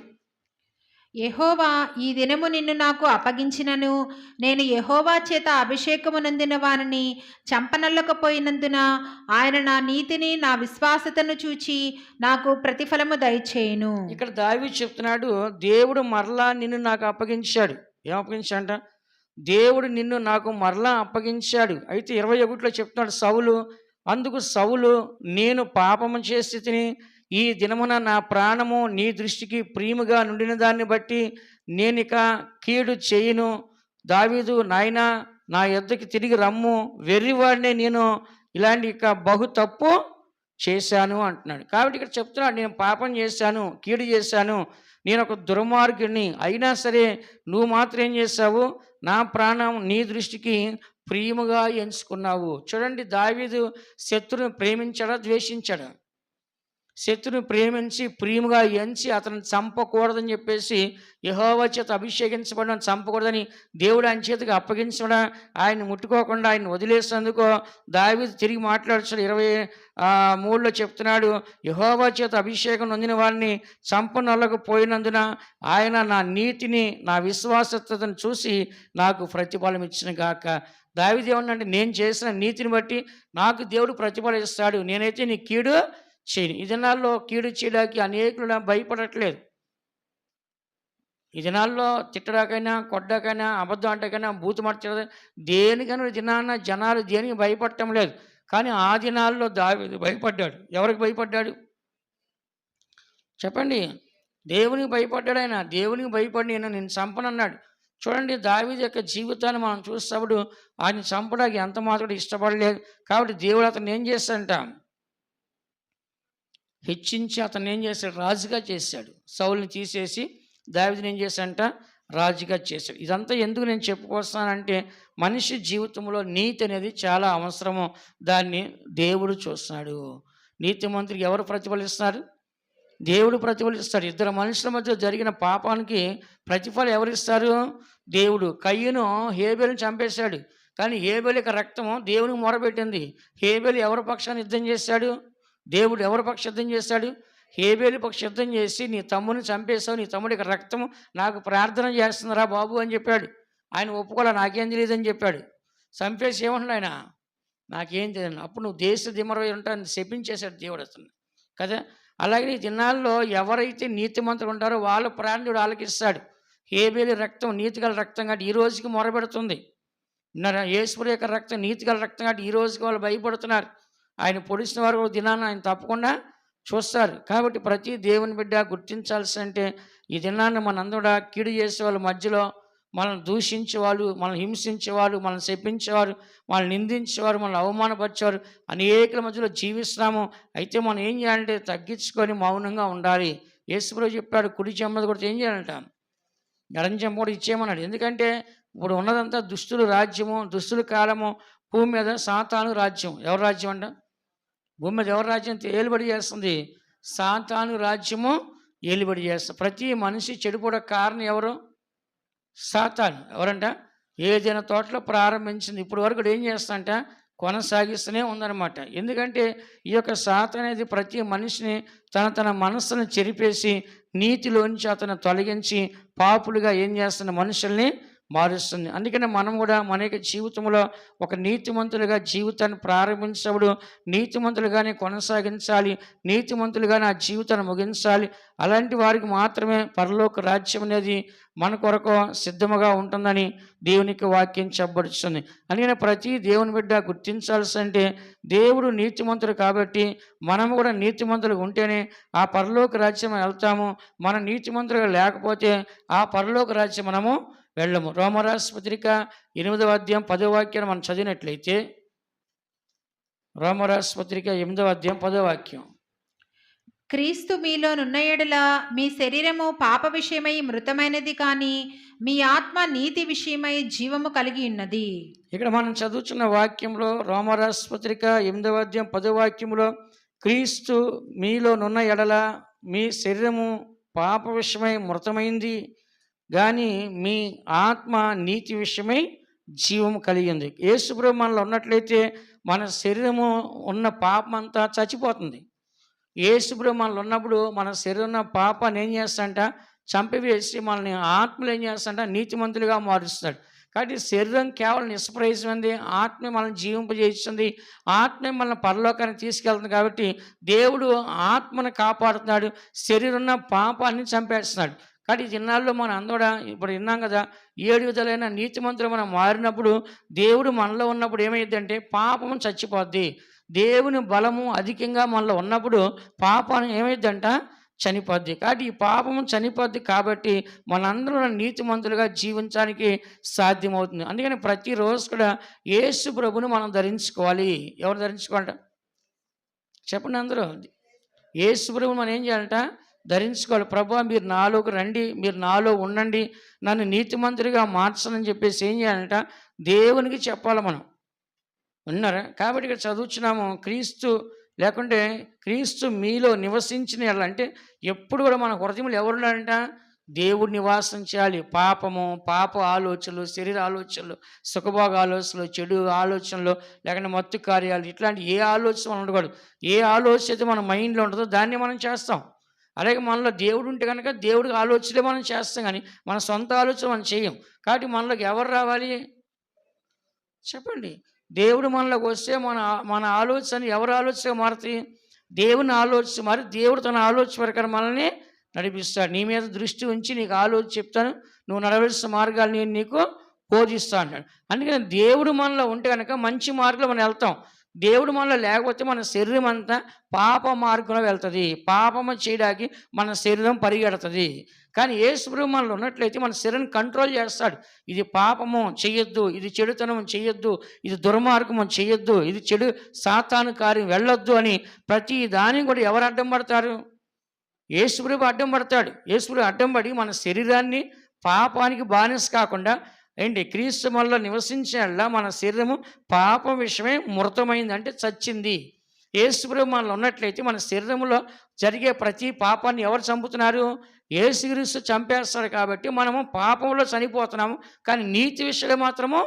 యెహోవా ఈ దినము నిన్ను నాకు అప్పగించినను నేను యెహోవా చేత అభిషేకము నొందిన వారిని చంపనల్లకపోయినందున ఆయన నా నీతిని నా విశ్వాసతను చూచి నాకు ప్రతిఫలము దయచేయును. ఇక్కడ దావీదు చెప్తున్నాడు, దేవుడు మరలా నిన్ను నాకు అప్పగించాడు. ఏం అప్పగించాడంట? దేవుడు నిన్ను నాకు మరలా అప్పగించాడు. అయితే 21లో చెప్తున్నాడు సౌలు, అందుకు సౌలు, నేను పాపము చేసి తిని ఈ దినమున నా ప్రాణము నీ దృష్టికి ప్రియముగా నుండిన దాన్ని బట్టి నేనిక కీడు చేయను. దావీదు, నాయనా నా యొద్దకి తిరిగి రమ్ము, వెర్రివాడినే నేను, ఇలాంటి ఇక బహు తప్పు చేశాను అంటున్నాడు. కాబట్టి ఇక్కడ చెప్తున్నాడు, నేను పాపం చేశాను, కీడు చేశాను, నేను ఒక దుర్మార్గుడిని. అయినా సరే నువ్వు మాత్రం ఏం చేశావు? నా ప్రాణం నీ దృష్టికి ప్రియముగా ఎంచుకున్నావు. చూడండి, దావీదు శత్రువుని ప్రేమించాడా? ద్వేషించాడా? శత్రుని ప్రేమించి ప్రియముగా ఎంచి అతను చంపకూడదని చెప్పేసి యెహోవా చేత అభిషేకించబడిన చంపకూడదని దేవుడు ఆయన చేతికి అప్పగించడం, ఆయన ముట్టుకోకుండా ఆయన వదిలేసినందుకు దావీదు తిరిగి మాట్లాడుతున్నాడు. 23లో చెప్తున్నాడు, యెహోవా చేత అభిషేకం నొందిన వారిని చంపనొల్లకపోయినందున ఆయన నా నీతిని నా విశ్వాసతను చూసి నాకు ప్రతిఫలం ఇచ్చిన గాక. దావీదు ఏమన్నాడంటే, నేను చేసిన నీతిని బట్టి నాకు దేవుడు ప్రతిఫలం ఇస్తాడు, నేనైతే నీ కీడు చేయను. ఈ దినాల్లో కీడు చేయడానికి అనేకులు భయపడట్లేదు. ఈ దినాల్లో తిట్టడాకైనా, కొట్టడాకైనా, అబద్ధం అంటకైనా, బూతు మార్చడం, దేనికైనా దినాన్న జనాలు దేనికి భయపడటం లేదు. కానీ ఆ దినాల్లో దావీదు భయపడ్డాడు. ఎవరికి భయపడ్డాడు చెప్పండి? దేవునికి భయపడ్డాడు. ఆయన దేవునికి భయపడి నేను చంపనన్నాడు. చూడండి, దావీదు యొక్క జీవితాన్ని మనం చూసినప్పుడు ఆయన చంపడానికి ఎంత మాత్రం ఇష్టపడలేదు. కాబట్టి దేవుడు అతను ఏం చేస్తాడంట? హెచ్చించి అతను ఏం చేశాడు? రాజుగా చేశాడు. సౌలుని తీసేసి దావీదుని ఏం చేశాడంట? రాజుగా చేశాడు. ఇదంతా ఎందుకు నేను చెప్పుకొస్తానంటే, మనిషి జీవితంలో నీతి అనేది చాలా అవసరము. దాన్ని దేవుడు చూస్తున్నాడు. నీతిమంతుడికి ఎవరు ప్రతిఫలిస్తున్నారు? దేవుడు ప్రతిఫలిస్తాడు. ఇద్దరు మనుషుల మధ్య జరిగిన పాపానికి ప్రతిఫలం ఎవరిస్తారు? దేవుడు. కయ్యను హేబేలుని చంపేశాడు. కానీ హేబేలు యొక్క రక్తము దేవునికి మొరబెట్టింది. హేబేలు ఎవరి పక్షాన్ని యుద్ధం చేశాడు? దేవుడు ఎవరి పక్ష యుద్ధం చేశాడు? హేబేలు పక్ష యుద్ధం చేసి, నీ తమ్ముని చంపేశావు, నీ తమ్ముడి యొక్క రక్తము నాకు ప్రార్థన చేస్తుందిరా బాబు అని చెప్పాడు. ఆయన ఒప్పుకోలే, నాకేం తెలియదని చెప్పాడు. చంపేసి ఏమంటున్నాడు ఆయన? నాకేం తెలియదు. అప్పుడు నువ్వు దేశ దిమరవై ఉంటాను శపించేశాడు దేవుడు అతను కదా. అలాగే ఈ దినాల్లో ఎవరైతే నీతిమంతులు ఉంటారో వాళ్ళ ప్రాణుడు ఆలకిస్తాడు. హేబేలు రక్తం నీతిగల రక్తం కాబట్టి ఈ రోజుకి మొరబెడుతుంది. యేసు యొక్క రక్తం నీతిగల రక్తం కాబట్టి ఈ రోజుకి వాళ్ళు భయపడుతున్నారు. ఆయన పొడిచిన వారు దినాన్ని ఆయన తప్పకుండా చూస్తారు. కాబట్టి ప్రతి దేవుని బిడ్డ గుర్తించాల్సి అంటే, ఈ దినాన్ని మనందరూ కీడు చేసే వాళ్ళ మధ్యలో, మనల్ని దూషించేవాళ్ళు, మనల్ని హింసించేవారు, మనల్ని శపించేవారు, మనల్ని నిందించేవారు, మనల్ని అవమానపరిచేవారు అనేకుల మధ్యలో జీవిస్తున్నాము. అయితే మనం ఏం చేయాలంటే తగ్గించుకొని మౌనంగా ఉండాలి. యేసుప్రభువు చెప్పాడు, కుడి చెంపది కూడా ఏం చేయాలంట? ఎడం చెంప కూడా ఇచ్చేయమన్నాడు. ఎందుకంటే ఇప్పుడు ఉన్నదంతా దుష్టుల రాజ్యము, దుష్టుల కాలము, భూమి మీద సాతాను రాజ్యం. ఎవరి రాజ్యం అంట? భూమి మీద ఎవరి రాజ్యం ఏలుబడి చేస్తుంది? సాతాను రాజ్యము ఏలుబడి చేస్తుంది. ప్రతి మనిషి చెడిపోవడానికి కారణం ఎవరు? సాతాను. ఎవరంట? ఏదైనా తోటలో ప్రారంభించింది ఇప్పుడు వరకు ఏం చేస్తుందంట? కొనసాగిస్తూనే ఉందన్నమాట. ఎందుకంటే ఈ యొక్క సాతాను అనేది ప్రతి మనిషిని తన మనస్సును చెరిపేసి నీతిలోంచి అతను తొలగించి పాపులుగా ఏం చేస్తున్న మనుషుల్ని మారుస్తుంది. అందుకనే మనం కూడా మన యొక్క జీవితంలో ఒక నీతిమంతులుగా జీవితాన్ని ప్రారంభించినప్పుడు నీతిమంతులుగానే కొనసాగించాలి, నీతిమంతులుగానే ఆ జీవితాన్ని ముగించాలి. అలాంటి వారికి మాత్రమే పరలోక రాజ్యం అనేది మన కొరకు సిద్ధముగా ఉంటుందని దేవునికి వాక్యం చెప్పబడుతుంది. అందుకని ప్రతి దేవుని బిడ్డ గుర్తించాల్సి అంటే దేవుడు నీతిమంతుడు కాబట్టి మనము కూడా నీతిమంతులుగా ఉంటేనే ఆ పరలోక రాజ్యం వెళ్తాము. మన నీతిమంతులుగా లేకపోతే ఆ పరలోక రాజ్యం మనము వెళ్ళము. రోమరాసు పత్రిక 8వ అధ్యాయం 10వ వాక్యాన్ని మనం చదివినట్లయితే, రోమరాసు పత్రిక 8వ అధ్యాయం 10వ వాక్యం. క్రీస్తు మీలోనున్న యెడల మీ శరీరము పాప విషయమై మృతమైనది కానీ మీ ఆత్మ నీతి విషయమై జీవము కలిగి ఉన్నది. ఇక్కడ మనం చదువుతున్న వాక్యంలో రోమరాసు పత్రిక 8వ అధ్యాయం 10వ వాక్యంలో క్రీస్తు మీలోనున్న యెడల మీ శరీరము పాప విషయమై మృతమైంది కానీ మీ ఆత్మ నీతి విషయమై జీవము కలిగింది. యేసుప్రభు మనలో ఉన్నట్లయితే మన శరీరము ఉన్న పాపం అంతా చచ్చిపోతుంది. యేసుప్రభు మనలో ఉన్నప్పుడు మన శరీరం ఉన్న పాపాన్ని ఏం చేస్తాడంట? చంపివేసి మనల్ని ఆత్మలు ఏం చేస్తాడంట? నీతిమంతులుగా మారుస్తాడు. కాబట్టి శరీరం కేవలం నిష్ప్రయోజనమైంది, ఆత్మ మనల్ని జీవింపజేస్తుంది, ఆత్మ మనల్ని పరలోకానికి తీసుకెళ్తుంది. కాబట్టి దేవుడు ఆత్మను కాపాడుతున్నాడు, శరీరం ఉన్న పాపాన్ని చంపేస్తున్నాడు. కాబట్టి ఈ దినాల్లో మనం అందరూ ఇప్పుడు విన్నాం కదా, 7 విధాలైన నీతిమంతులు మనం మారినప్పుడు దేవుడు మనలో ఉన్నప్పుడు ఏమైందంటే పాపము చచ్చిపోద్ది. దేవుని బలము అధికంగా మనలో ఉన్నప్పుడు పాపం ఏమైందంట? చనిపోద్ది. కాబట్టి ఈ పాపము చనిపోద్ది కాబట్టి మనందరం నీతిమంతులుగా జీవించడానికి సాధ్యమవుతుంది. అందుకని ప్రతిరోజు కూడా యేసు ప్రభుని మనం ధరించుకోవాలి. ఎవరు ధరించుకోవాలంట? చెప్పండి అందరూ. యేసు ప్రభుని మనం ఏం చేయాలంట? ధరించుకోవాలి. ప్రభువా మీరు నాలోకి రండి, మీరు నాలో ఉండండి, నన్ను నీతిమంతుడిగా మార్చనని చెప్పేసి ఏం చేయాలంట? దేవునికి చెప్పాలి మనం. ఉన్నారా? కాబట్టి ఇక్కడ చదువుతున్నాము క్రీస్తు లేకుంటే క్రీస్తు మీలో నివసించిన అంటే ఎప్పుడు కూడా మన హృదయంలో ఎవరున్నారంట? దేవుడు నివాసం చేయాలి. పాపము, పాప ఆలోచనలు, శరీర ఆలోచనలు, సుఖభోగ ఆలోచనలు, చెడు ఆలోచనలు, లేకుంటే మత్తు కార్యాలు, ఇట్లాంటి ఏ ఆలోచన ఉండకూడదు. ఏ ఆలోచన అయితే మన మైండ్లో ఉంటుందో దాన్ని మనం చేస్తాం. అలాగే మనలో దేవుడు ఉంటే కనుక దేవుడికి ఆలోచనలే మనం చేస్తాం, కానీ మన సొంత ఆలోచన మనం చేయం. కాబట్టి మనలోకి ఎవరు రావాలి చెప్పండి? దేవుడు మనలోకి వస్తే మన ఆలోచన ఎవరి ఆలోచనగా మారుతాయి? దేవుని ఆలోచన మరి దేవుడు తన ఆలోచన ప్రకారం మనల్ని నడిపిస్తాడు. నీ మీద దృష్టి ఉంచి నీకు ఆలోచన చెప్తాను, నువ్వు నడవలసిన మార్గాలు నేను నీకు బోధిస్తా అన్నాడు. అందుకని దేవుడు మనలో ఉంటే కనుక మంచి మార్గంలో మనం వెళ్తాం. దేవుడు మనలో లేకపోతే మన శరీరం అంతా పాప మార్గంలో వెళ్తుంది. పాపము చేయడానికి మన శరీరం పరిగెడుతుంది. కానీ యేసుప్రభు మనలో ఉన్నట్లయితే మన శరీరం కంట్రోల్ చేస్తాడు. ఇది పాపము చేయొద్దు, ఇది చెడుతనం చేయొద్దు, ఇది దుర్మార్గము చేయొద్దు, ఇది చెడు సాతాను కార్యం వెళ్ళొద్దు అని ప్రతి దాన్ని కూడా ఎవరు అడ్డం పడతారు? యేసుప్రభు అడ్డం పడతాడు. యేసుప్రభు అడ్డం పడి మన శరీరాన్ని పాపానికి బానిస కాకుండా ఏంటి క్రీస్తు మనలో నివసించేలా మన శరీరము పాప విషయమే మృతమైంది, అంటే చచ్చింది. యేసుప్రభు మనలో ఉన్నట్లయితే మన శరీరంలో జరిగే ప్రతి పాపాన్ని ఎవరు చంపుతున్నారు? యేసుక్రీస్తు చంపేస్తాడు. కాబట్టి మనము పాపంలో చనిపోతున్నాము, కానీ నీతి విషయంలో మాత్రము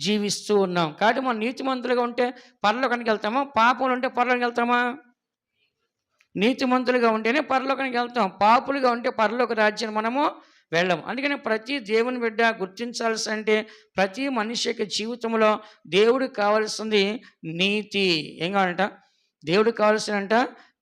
జీవిస్తూ ఉన్నాం. కాబట్టి మనం నీతిమంతులుగా ఉంటే పరలోకానికి వెళ్తామా? పాపంలో ఉంటే పరలోకానికి వెళ్తామా? నీతిమంతులుగా ఉంటేనే పరలోకానికి వెళ్తాం. పాపులుగా ఉంటే పరలోక రాజ్యాన్ని మనము వెళ్ళం. అందుకని ప్రతి దేవుని బిడ్డ గుర్తించాల్సి అంటే ప్రతి మనిషి యొక్క జీవితంలో దేవుడికి కావాల్సింది నీతి. ఏం కావాలంట? దేవుడికి కావాల్సినంట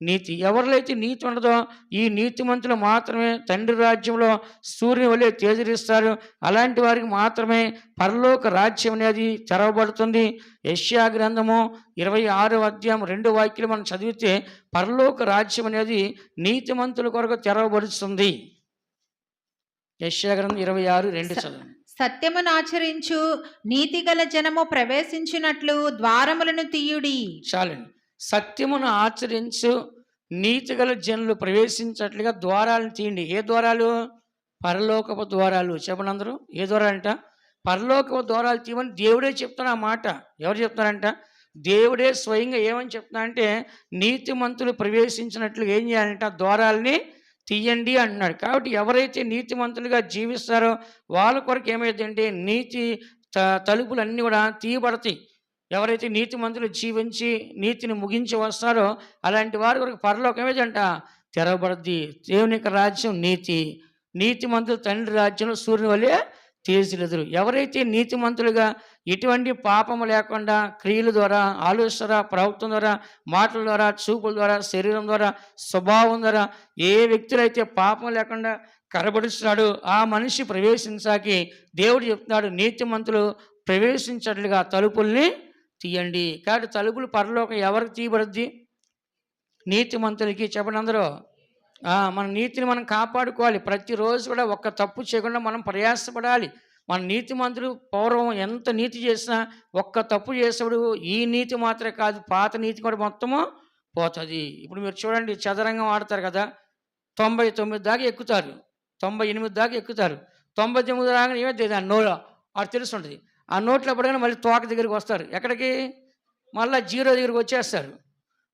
నీతి. ఎవరిలో అయితే నీతి ఉండదో ఈ నీతిమంతులు మాత్రమే తండ్రి రాజ్యంలో సూర్యుని వలె తేజరిస్తారు. అలాంటి వారికి మాత్రమే పరలోక రాజ్యం అనేది తెరవబడుతుంది. యెషయా గ్రంథము 26వ అధ్యాయం 2వ వాక్యం మనం చదివితే పరలోక రాజ్యం అనేది నీతిమంతుల కొరకు తెరవబడుతుంది. యెషయా గ్రంథం 26:2 చదవండి. సత్యమును ఆచరించు నీతిగల జనము ప్రవేశించినట్లు ద్వారములను తీయుడి. చాలండి. సత్యమును ఆచరించు నీతిగల జనులు ప్రవేశించట్లుగా ద్వారాలను తీయండి. ఏ ద్వారాలు? పరలోకపు ద్వారాలు. చెప్పండి అందరూ. ఏ ద్వారాలంట? పరలోక ద్వారాలు తీయమని దేవుడే చెప్తున్న ఆ మాట. ఎవరు చెప్తున్నారంట? దేవుడే స్వయంగా ఏమని చెప్తున్నారంటే, నీతిమంతులు ప్రవేశించినట్లు ఏం చేయాలంటే ఆ ద్వారాల్ని తీయండి అంటున్నాడు. కాబట్టి ఎవరైతే నీతిమంతులుగా జీవిస్తారో వాళ్ళ కొరకు ఏమైందంటే నీతి తలుపులన్నీ కూడా తీయబడతాయి. ఎవరైతే నీతిమంతులు జీవించి నీతిని ముగించి వస్తారో అలాంటి వారి కొరకు పరలోకం ఏమిటంట? తెరవబడుద్ది. దేవుని యొక్క రాజ్యం నీతి. నీతిమంతులు తండ్రి రాజ్యంలో సూర్యుని వలె తేజరిల్లుదురు. ఎవరైతే నీతిమంతులుగా ఎటువంటి పాపము లేకుండా క్రియల ద్వారా, ఆలోచన ద్వారా, ప్రవక్త ద్వారా, మాటల ద్వారా, చూపుల ద్వారా, శరీరం ద్వారా, స్వభావం ద్వారా ఏ వ్యక్తులైతే పాపం లేకుండా కనబడుస్తున్నాడో ఆ మనిషి ప్రవేశించాకి దేవుడు చెప్తున్నాడు, నీతిమంతులు ప్రవేశించట్లుగా తలుపుల్ని తీయండి. కాబట్టి తలుపులు పరలోకం ఎవరికి తీయబడుద్ది? నీతిమంతులకి. చెప్పండి అందరూ. మన నీతిని మనం కాపాడుకోవాలి. ప్రతిరోజు కూడా ఒక్క తప్పు చేయకుండా మనం ప్రయాసపడాలి. మన నీతిమంతులు పూర్వం ఎంత నీతి చేసినా ఒక్క తప్పు చేసేప్పుడు ఈ నీతి మాత్రమే కాదు, పాత నీతి కూడా మొత్తము పోతుంది. ఇప్పుడు మీరు చూడండి, చదరంగం ఆడతారు కదా, 99 దాకా ఎక్కుతారు, 98 దాకా ఎక్కుతారు, 99 దాకా ఏమైతే ఆ నోలో అది తెలుసుంటుంది. ఆ నోట్లో పడగానే మళ్ళీ తోక దగ్గరికి వస్తారు. ఎక్కడికి? మళ్ళీ 0 దగ్గరికి వచ్చేస్తారు.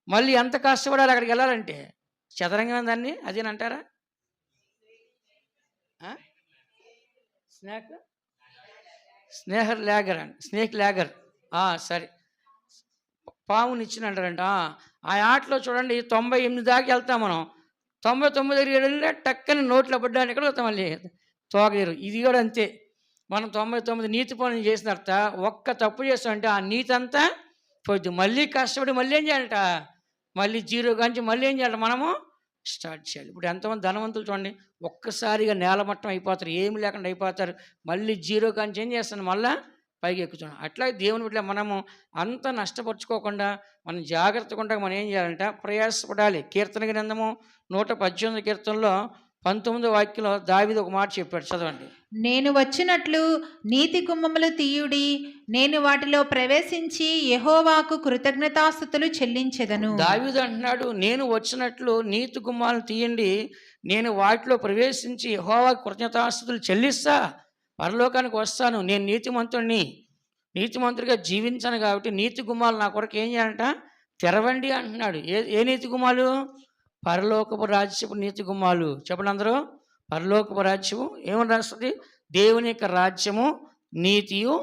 మళ్ళీ ఎంత కష్టపడాలి అక్కడికి వెళ్ళాలంటే? చదరంగం దాన్ని అదేనంటారా? స్నేహర్ ల్యాగర్ అండి, స్నేక్ ల్యాగర్. సరే, పావుని ఇచ్చిన అంటారంట. ఆ ఆటలో చూడండి 98 దాకా వెళ్తాం మనం. 99 దగ్గర వెళ్ళినా టక్కని నోట్లో పడ్డానికి ఎక్కడ వస్తాం మళ్ళీ తోగేరు. ఇది కూడా అంతే. మనం 99 నీతి పనులు చేసిన తర్వాత ఒక్క తప్పు చేస్తామంటే ఆ నీతి అంతా పోద్ది. మళ్ళీ కష్టపడి మళ్ళీ ఏం చేయాలంట? మళ్ళీ 0 కాంచి మళ్ళీ ఏం చేయాలి? మనము స్టార్ట్ చేయాలి. ఇప్పుడు ఎంతమంది ధనవంతులు చూడండి, ఒక్కసారిగా నేలమట్టం అయిపోతారు, ఏమి లేకుండా అయిపోతారు. మళ్ళీ 0 కాంచి ఏం చేస్తాను? మళ్ళీ పైకి ఎక్కుతున్నాం. అట్లాగే దేవుని బిడ్డ మనము అంత నష్టపరుచుకోకుండా మనం జాగ్రత్తగా ఉంటాక మనం ఏం చేయాలంటే ప్రయాసపడాలి. కీర్తన గ్రంథము 118 కీర్తనలో 19వ వాక్యంలో దావీదు ఒక మాట చెప్పాడు, చదవండి. నేను వచ్చినట్లు నీతి గుమ్మములు తీయుడి, నేను వాటిలో ప్రవేశించి యెహోవాకు కృతజ్ఞతాస్తుతులు చెల్లించెదను. దావీదు అంటున్నాడు, నేను వచ్చినట్లు నీతి గుమ్మాలను తీయండి, నేను వాటిలో ప్రవేశించి యెహోవాకు కృతజ్ఞతాస్తుతులు చెల్లిస్తా, పరలోకానికి వస్తాను, నేను నీతిమంతుడిని, నీతిమంతుడిగా జీవించాను కాబట్టి నీతి గుమ్మాలు నా కొరకు ఏం చేయాలంట? తెరవండి అంటున్నాడు. ఏ నీతి గుమ్మాలు? పరలోకపు రాజ్యపు నీతి గుమ్మాలు. చెప్పండి అందరూ. పరలోకపు రాజ్యము ఏమని రాస్తుంది? దేవుని యొక్క రాజ్యము, నీతియు,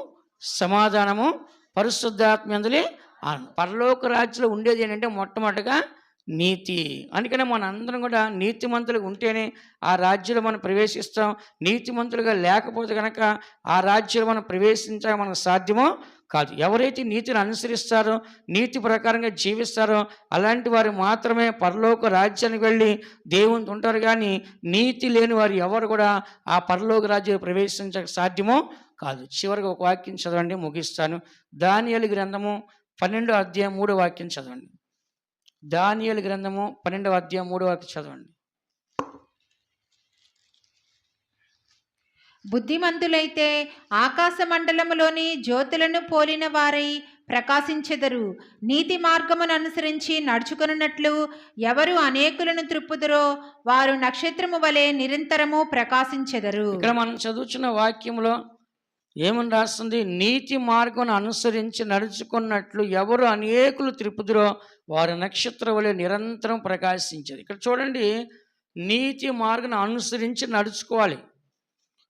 సమాధానము, పరిశుద్ధాత్మ యందులే. పరలోక రాజ్యంలో ఉండేది ఏంటంటే మొట్టమొదటిగా నీతి. అందుకనే మన అందరం కూడా నీతిమంతులుగా ఉంటేనే ఆ రాజ్యంలో మనం ప్రవేశిస్తాం. నీతిమంతులుగా లేకపోతే కనుక ఆ రాజ్యంలో మనం ప్రవేశించక మనకు సాధ్యమో కాదు. ఎవరైతే నీతిని అనుసరిస్తారో, నీతి ప్రకారంగా జీవిస్తారో అలాంటి వారు మాత్రమే పరలోక రాజ్యానికి వెళ్ళి దేవునితో ఉంటారు. కానీ నీతి లేని వారు ఎవరు కూడా ఆ పరలోక రాజ్యాన్ని ప్రవేశించక సాధ్యమో కాదు. చివరిగా ఒక వాక్యం చదవండి, ముగిస్తాను. దానియేలు గ్రంథము 12వ అధ్యాయం 3వ వాక్యం చదవండి. దానియేలు గ్రంథము 12వ అధ్యాయం 3వ వాక్యం చదవండి. బుద్ధిమంతులైతే ఆకాశ మండలములోని జ్యోతులను పోలిన వారై ప్రకాశించెదరు. నీతి మార్గమును అనుసరించి నడుచుకున్నట్లు ఎవరు అనేకులను త్రిప్పుదురో వారు నక్షత్రము వలె నిరంతరము ప్రకాశించెదరు. ఇక్కడ మనం చదువుతున్న వాక్యంలో ఏమని రాస్తుంది? నీతి మార్గం అనుసరించి నడుచుకున్నట్లు ఎవరు అనేకులు త్రిప్పుదురో వారు నక్షత్రం వలె నిరంతరం ప్రకాశించేది. ఇక్కడ చూడండి, నీతి మార్గం అనుసరించి నడుచుకోవాలి.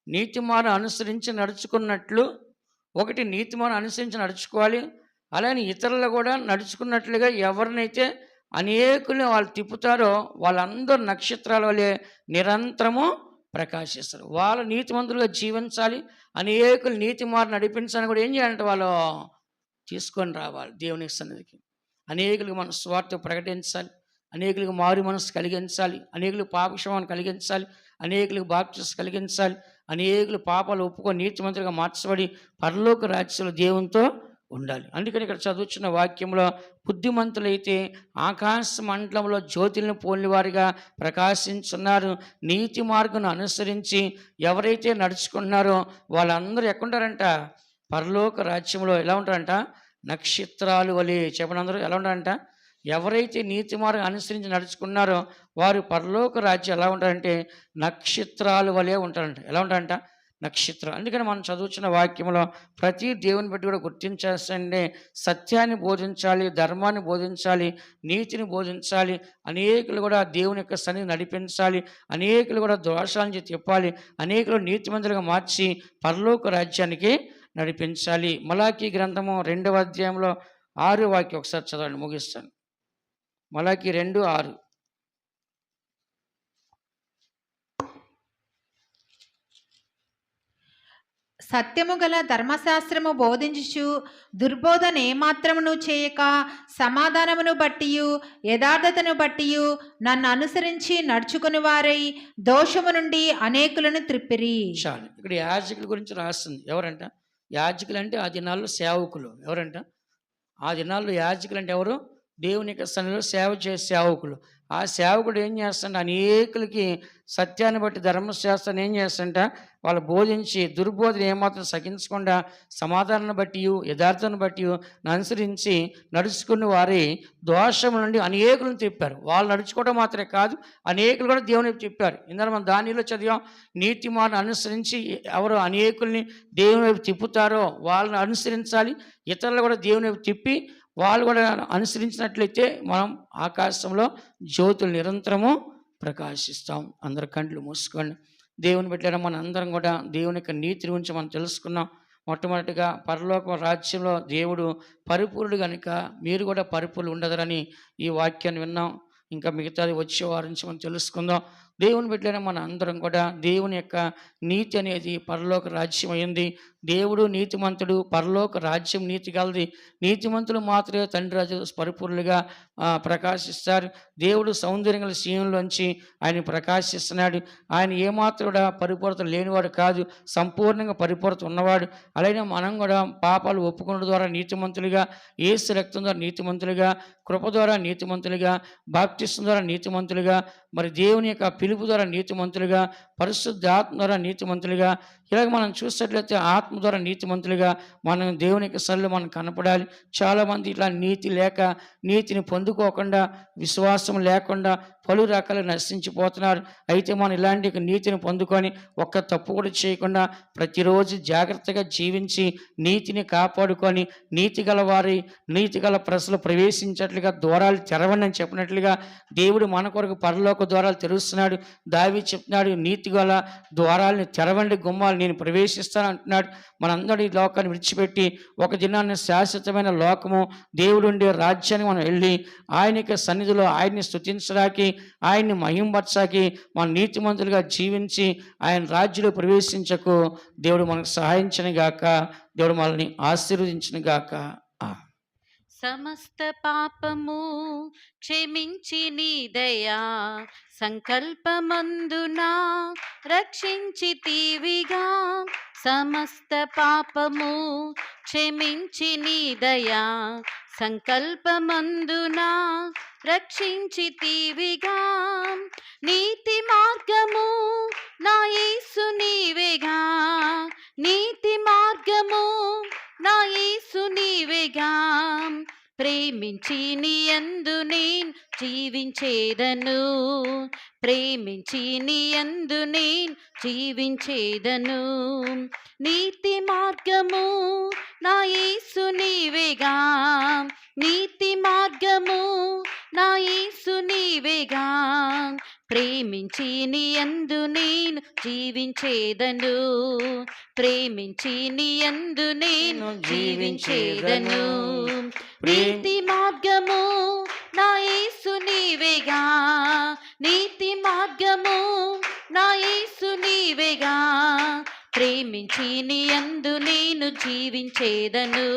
నీతి మార్గం అనుసరించి నడుచుకున్నట్లు, ఒకటి నీతి మార్గం అనుసరించి నడుచుకోవాలి. అలానే ఇతరులు కూడా నడుచుకున్నట్లుగా ఎవరినైతే అనేకుల్ని వాళ్ళు తిప్పుతారో వాళ్ళందరూ నక్షత్రాల వలె నిరంతరము ప్రకాశిస్తారు. వాళ్ళు నీతిమంతులుగా జీవించాలి, అనేకులు నీతి మార్గం నడిపించాలని కూడా ఏం చేయాలంటే వాళ్ళు తీసుకొని రావాలి దేవుని సన్నిధికి. అనేకులకు మన స్వార్థ ప్రకటించాలి, అనేకులకు మారు మనసు కలిగించాలి, అనేకులకు పాపక్షమాన్ని కలిగించాలి, అనేకులకు బాప్తిస్మం కలిగించాలి, అనేకులు పాపాలు ఒప్పుకొని నీతిమంతులుగా మార్చబడి పరలోక రాజ్యంలో దేవునితో ఉండాలి. అందుకని ఇక్కడ చదువుతున్న వాక్యంలో బుద్ధిమంతులైతే ఆకాశ మండలంలో జ్యోతులను పోలిన వారిగా ప్రకాశించున్నారు. నీతి మార్గం అనుసరించి ఎవరైతే నడుచుకుంటున్నారో వాళ్ళందరూ ఎక్కడుంటారంట? పరలోక రాజ్యంలో. ఎలా ఉంటారంట? నక్షత్రాలు వలె. చెప్పండి అందరూ, ఎలా ఉంటారంట? ఎవరైతే నీతి మార్గం అనుసరించి నడుచుకున్నారో వారు పరలోక రాజ్యం ఎలా ఉంటారంటే నక్షత్రాలు వలె ఉంటారంట. ఎలా ఉంటారంట? నక్షత్రం. అందుకని మనం చదువుతున్న వాక్యంలో ప్రతి దేవుని బట్టి కూడా గుర్తించాల్సిందే, సత్యాన్ని బోధించాలి, ధర్మాన్ని బోధించాలి, నీతిని బోధించాలి. అనేకులు కూడా దేవుని యొక్క సన్నిధిని నడిపించాలి. అనేకులు కూడా దోషాల నుంచి తిప్పాలి. అనేకులు నీతిమంతులుగా మార్చి పరలోక రాజ్యానికి నడిపించాలి. మలాకీ గ్రంథము 2వ అధ్యాయంలో 6వ వాక్యం ఒకసారి చదవండి, ముగిస్తాను. మలాకీ 2:6. సత్యము గల ధర్మశాస్త్రము బోధించుచు దుర్బోధన ఏమాత్రమును చేయక సమాధానమును బట్టియు యథార్థతను బట్టియు నన్ను అనుసరించి నడుచుకుని వారై దోషము నుండి అనేకులను త్రిప్పిరి. చాలు. ఇక్కడ యాజకుల గురించి రాస్తుంది. ఎవరంట? యాజకులు అంటే ఆ దినాల్లో సేవకులు. ఎవరంట? ఆ దినాల్లో యాజకులు అంటే ఎవరు? దేవుని యొక్క సన్నిధిలో సేవ చేసే సేవకులు. ఆ సేవకుడు ఏం చేస్తాడు? అనేకులకి సత్యాన్ని బట్టి ధర్మశాస్త్రాన్ని ఏం చేస్తాడంట? వాళ్ళు బోధించి దుర్బోధన ఏమాత్రం సహించకుండా సమాధానాన్ని బట్టి యథార్థాన్ని బట్టి అనుసరించి నడుచుకుని వారి దోషం నుండి అనేకులను తిప్పారు. వాళ్ళు నడుచుకోవడం మాత్రమే కాదు, అనేకులు కూడా దేవుని వైపు తిప్పారు. ఇందులో మనం దానిలో చదివాం, నీతి మార్గం అనుసరించి ఎవరు అనేకుల్ని దేవుని వైపు తిప్పుతారో వాళ్ళని అనుసరించాలి. ఇతరులు కూడా దేవుని వైపు తిప్పి వాళ్ళు కూడా అనుసరించినట్లయితే మనం ఆకాశంలో జ్యోతులు నిరంతరము ప్రకాశిస్తాం. అందరు కండ్లు మూసుకోండి. దేవుని బిడ్డలారా, మన అందరం కూడా దేవుని యొక్క నీతి గురించి మనం తెలుసుకున్నాం. మొట్టమొదటిగా పరలోక రాజ్యంలో దేవుడు పరిపూర్ణుడు కనుక మీరు కూడా పరిపూర్ణులు ఉండదరని ఈ వాక్యాన్ని విన్నాం. ఇంకా మిగతాది వచ్చే వారి నుంచి మనం తెలుసుకుందాం. దేవుని బిడ్డలారా, మన అందరం కూడా దేవుని యొక్క నీతి అనేది పరలోక రాజ్యం అయింది. దేవుడు నీతిమంతుడు, పరలోక రాజ్యం నీతి కలది. నీతిమంతులు మాత్రమే తండ్రి రాజు పరిపూర్ణులుగా ప్రకాశిస్తారు. దేవుడు సౌందర్యం గల సీనులోంచి ఆయన ప్రకాశిస్తున్నాడు. ఆయన ఏమాత్రం కూడా పరిపూర్ణత లేనివాడు కాదు, సంపూర్ణంగా పరిపూర్ణత ఉన్నవాడు. అలాగే మనం కూడా పాపాలు ఒప్పుకున్న ద్వారా నీతిమంతులుగా, యేసు రక్తం ద్వారా నీతిమంతులుగా, కృప ద్వారా నీతిమంతులుగా, బాప్తిస్మం ద్వారా నీతిమంతులుగా, మరి దేవుని యొక్క పిలుపు ద్వారా నీతిమంతులుగా, పరిశుద్ధ ఆత్మ ద్వారా నీతిమంతులుగా, ఇలాగ మనం చూసినట్లయితే ఆత్మ ద్వారా నీతిమంతులుగా మనం దేవునికి సన్నిధిలో మనం కనపడాలి. చాలామంది ఇట్లా నీతి లేక, నీతిని పొందుకోకుండా, విశ్వాసం లేకుండా పలు రకాలు నశించిపోతున్నారు. అయితే మనం ఇలాంటి నీతిని పొందుకొని ఒక్క తప్పు కూడా చేయకుండా ప్రతిరోజు జాగ్రత్తగా జీవించి నీతిని కాపాడుకొని నీతి గల వారి నీతి గల ప్రజలు ప్రవేశించేట్లుగా ద్వారాలు తెరవండి అని చెప్పినట్లుగా దేవుడు మన కొరకు పరలోక ద్వారాలు తెరుస్తున్నాడు. దావీదు చెప్తున్నాడు, నీతి గల ద్వారాలను తెరవండి, గుమ్మాలు నేను ప్రవేశిస్తాను అంటున్నాడు. మనందరూ ఈ లోకాన్ని విడిచిపెట్టి ఒక దినాన్ని శాశ్వతమైన లోకము దేవుడు ఉండే రాజ్యాన్ని మనం వెళ్ళి ఆయన యొక్క సన్నిధిలో ఆయన్ని స్తుతించడానికి, ఆయన్ని మహింపరచడానికి మన నీతిమంతులుగా జీవించి ఆయన రాజ్యంలో ప్రవేశించకు దేవుడు మనకు సహాయించను గాక. దేవుడు మనల్ని ఆశీర్వదించును గాక. సమస్త పాపము క్షమించి నీ దయా సంకల్పమందునా రక్షించితివిగా. సమస్త పాపము క్షమించి నీ దయా సంకల్పమందునా రక్షించితివిగా. నీతి మార్గము నా యేసు నీవేగా, నీతి మార్గము నా యేసు నీవేగా. ప్రేమించి నీ యందు నేను జీవించేదను, ప్రేమించి నీ యందు నేను జీవించేదను. నీతి మార్గము నా యేసు నీవేగా, నీతి మార్గము నా యేసు నీవేగా. ప్రేమించి నీ యందు నేను జీవించేదను, ప్రేమించి నీ యందు నేను జీవించేదను. నీతి మార్గము నా యేసు నీవేగా, నీతి మార్గము నా యేసు నీవేగా. ప్రేమించి నీ యందు నేను జీవించేదను.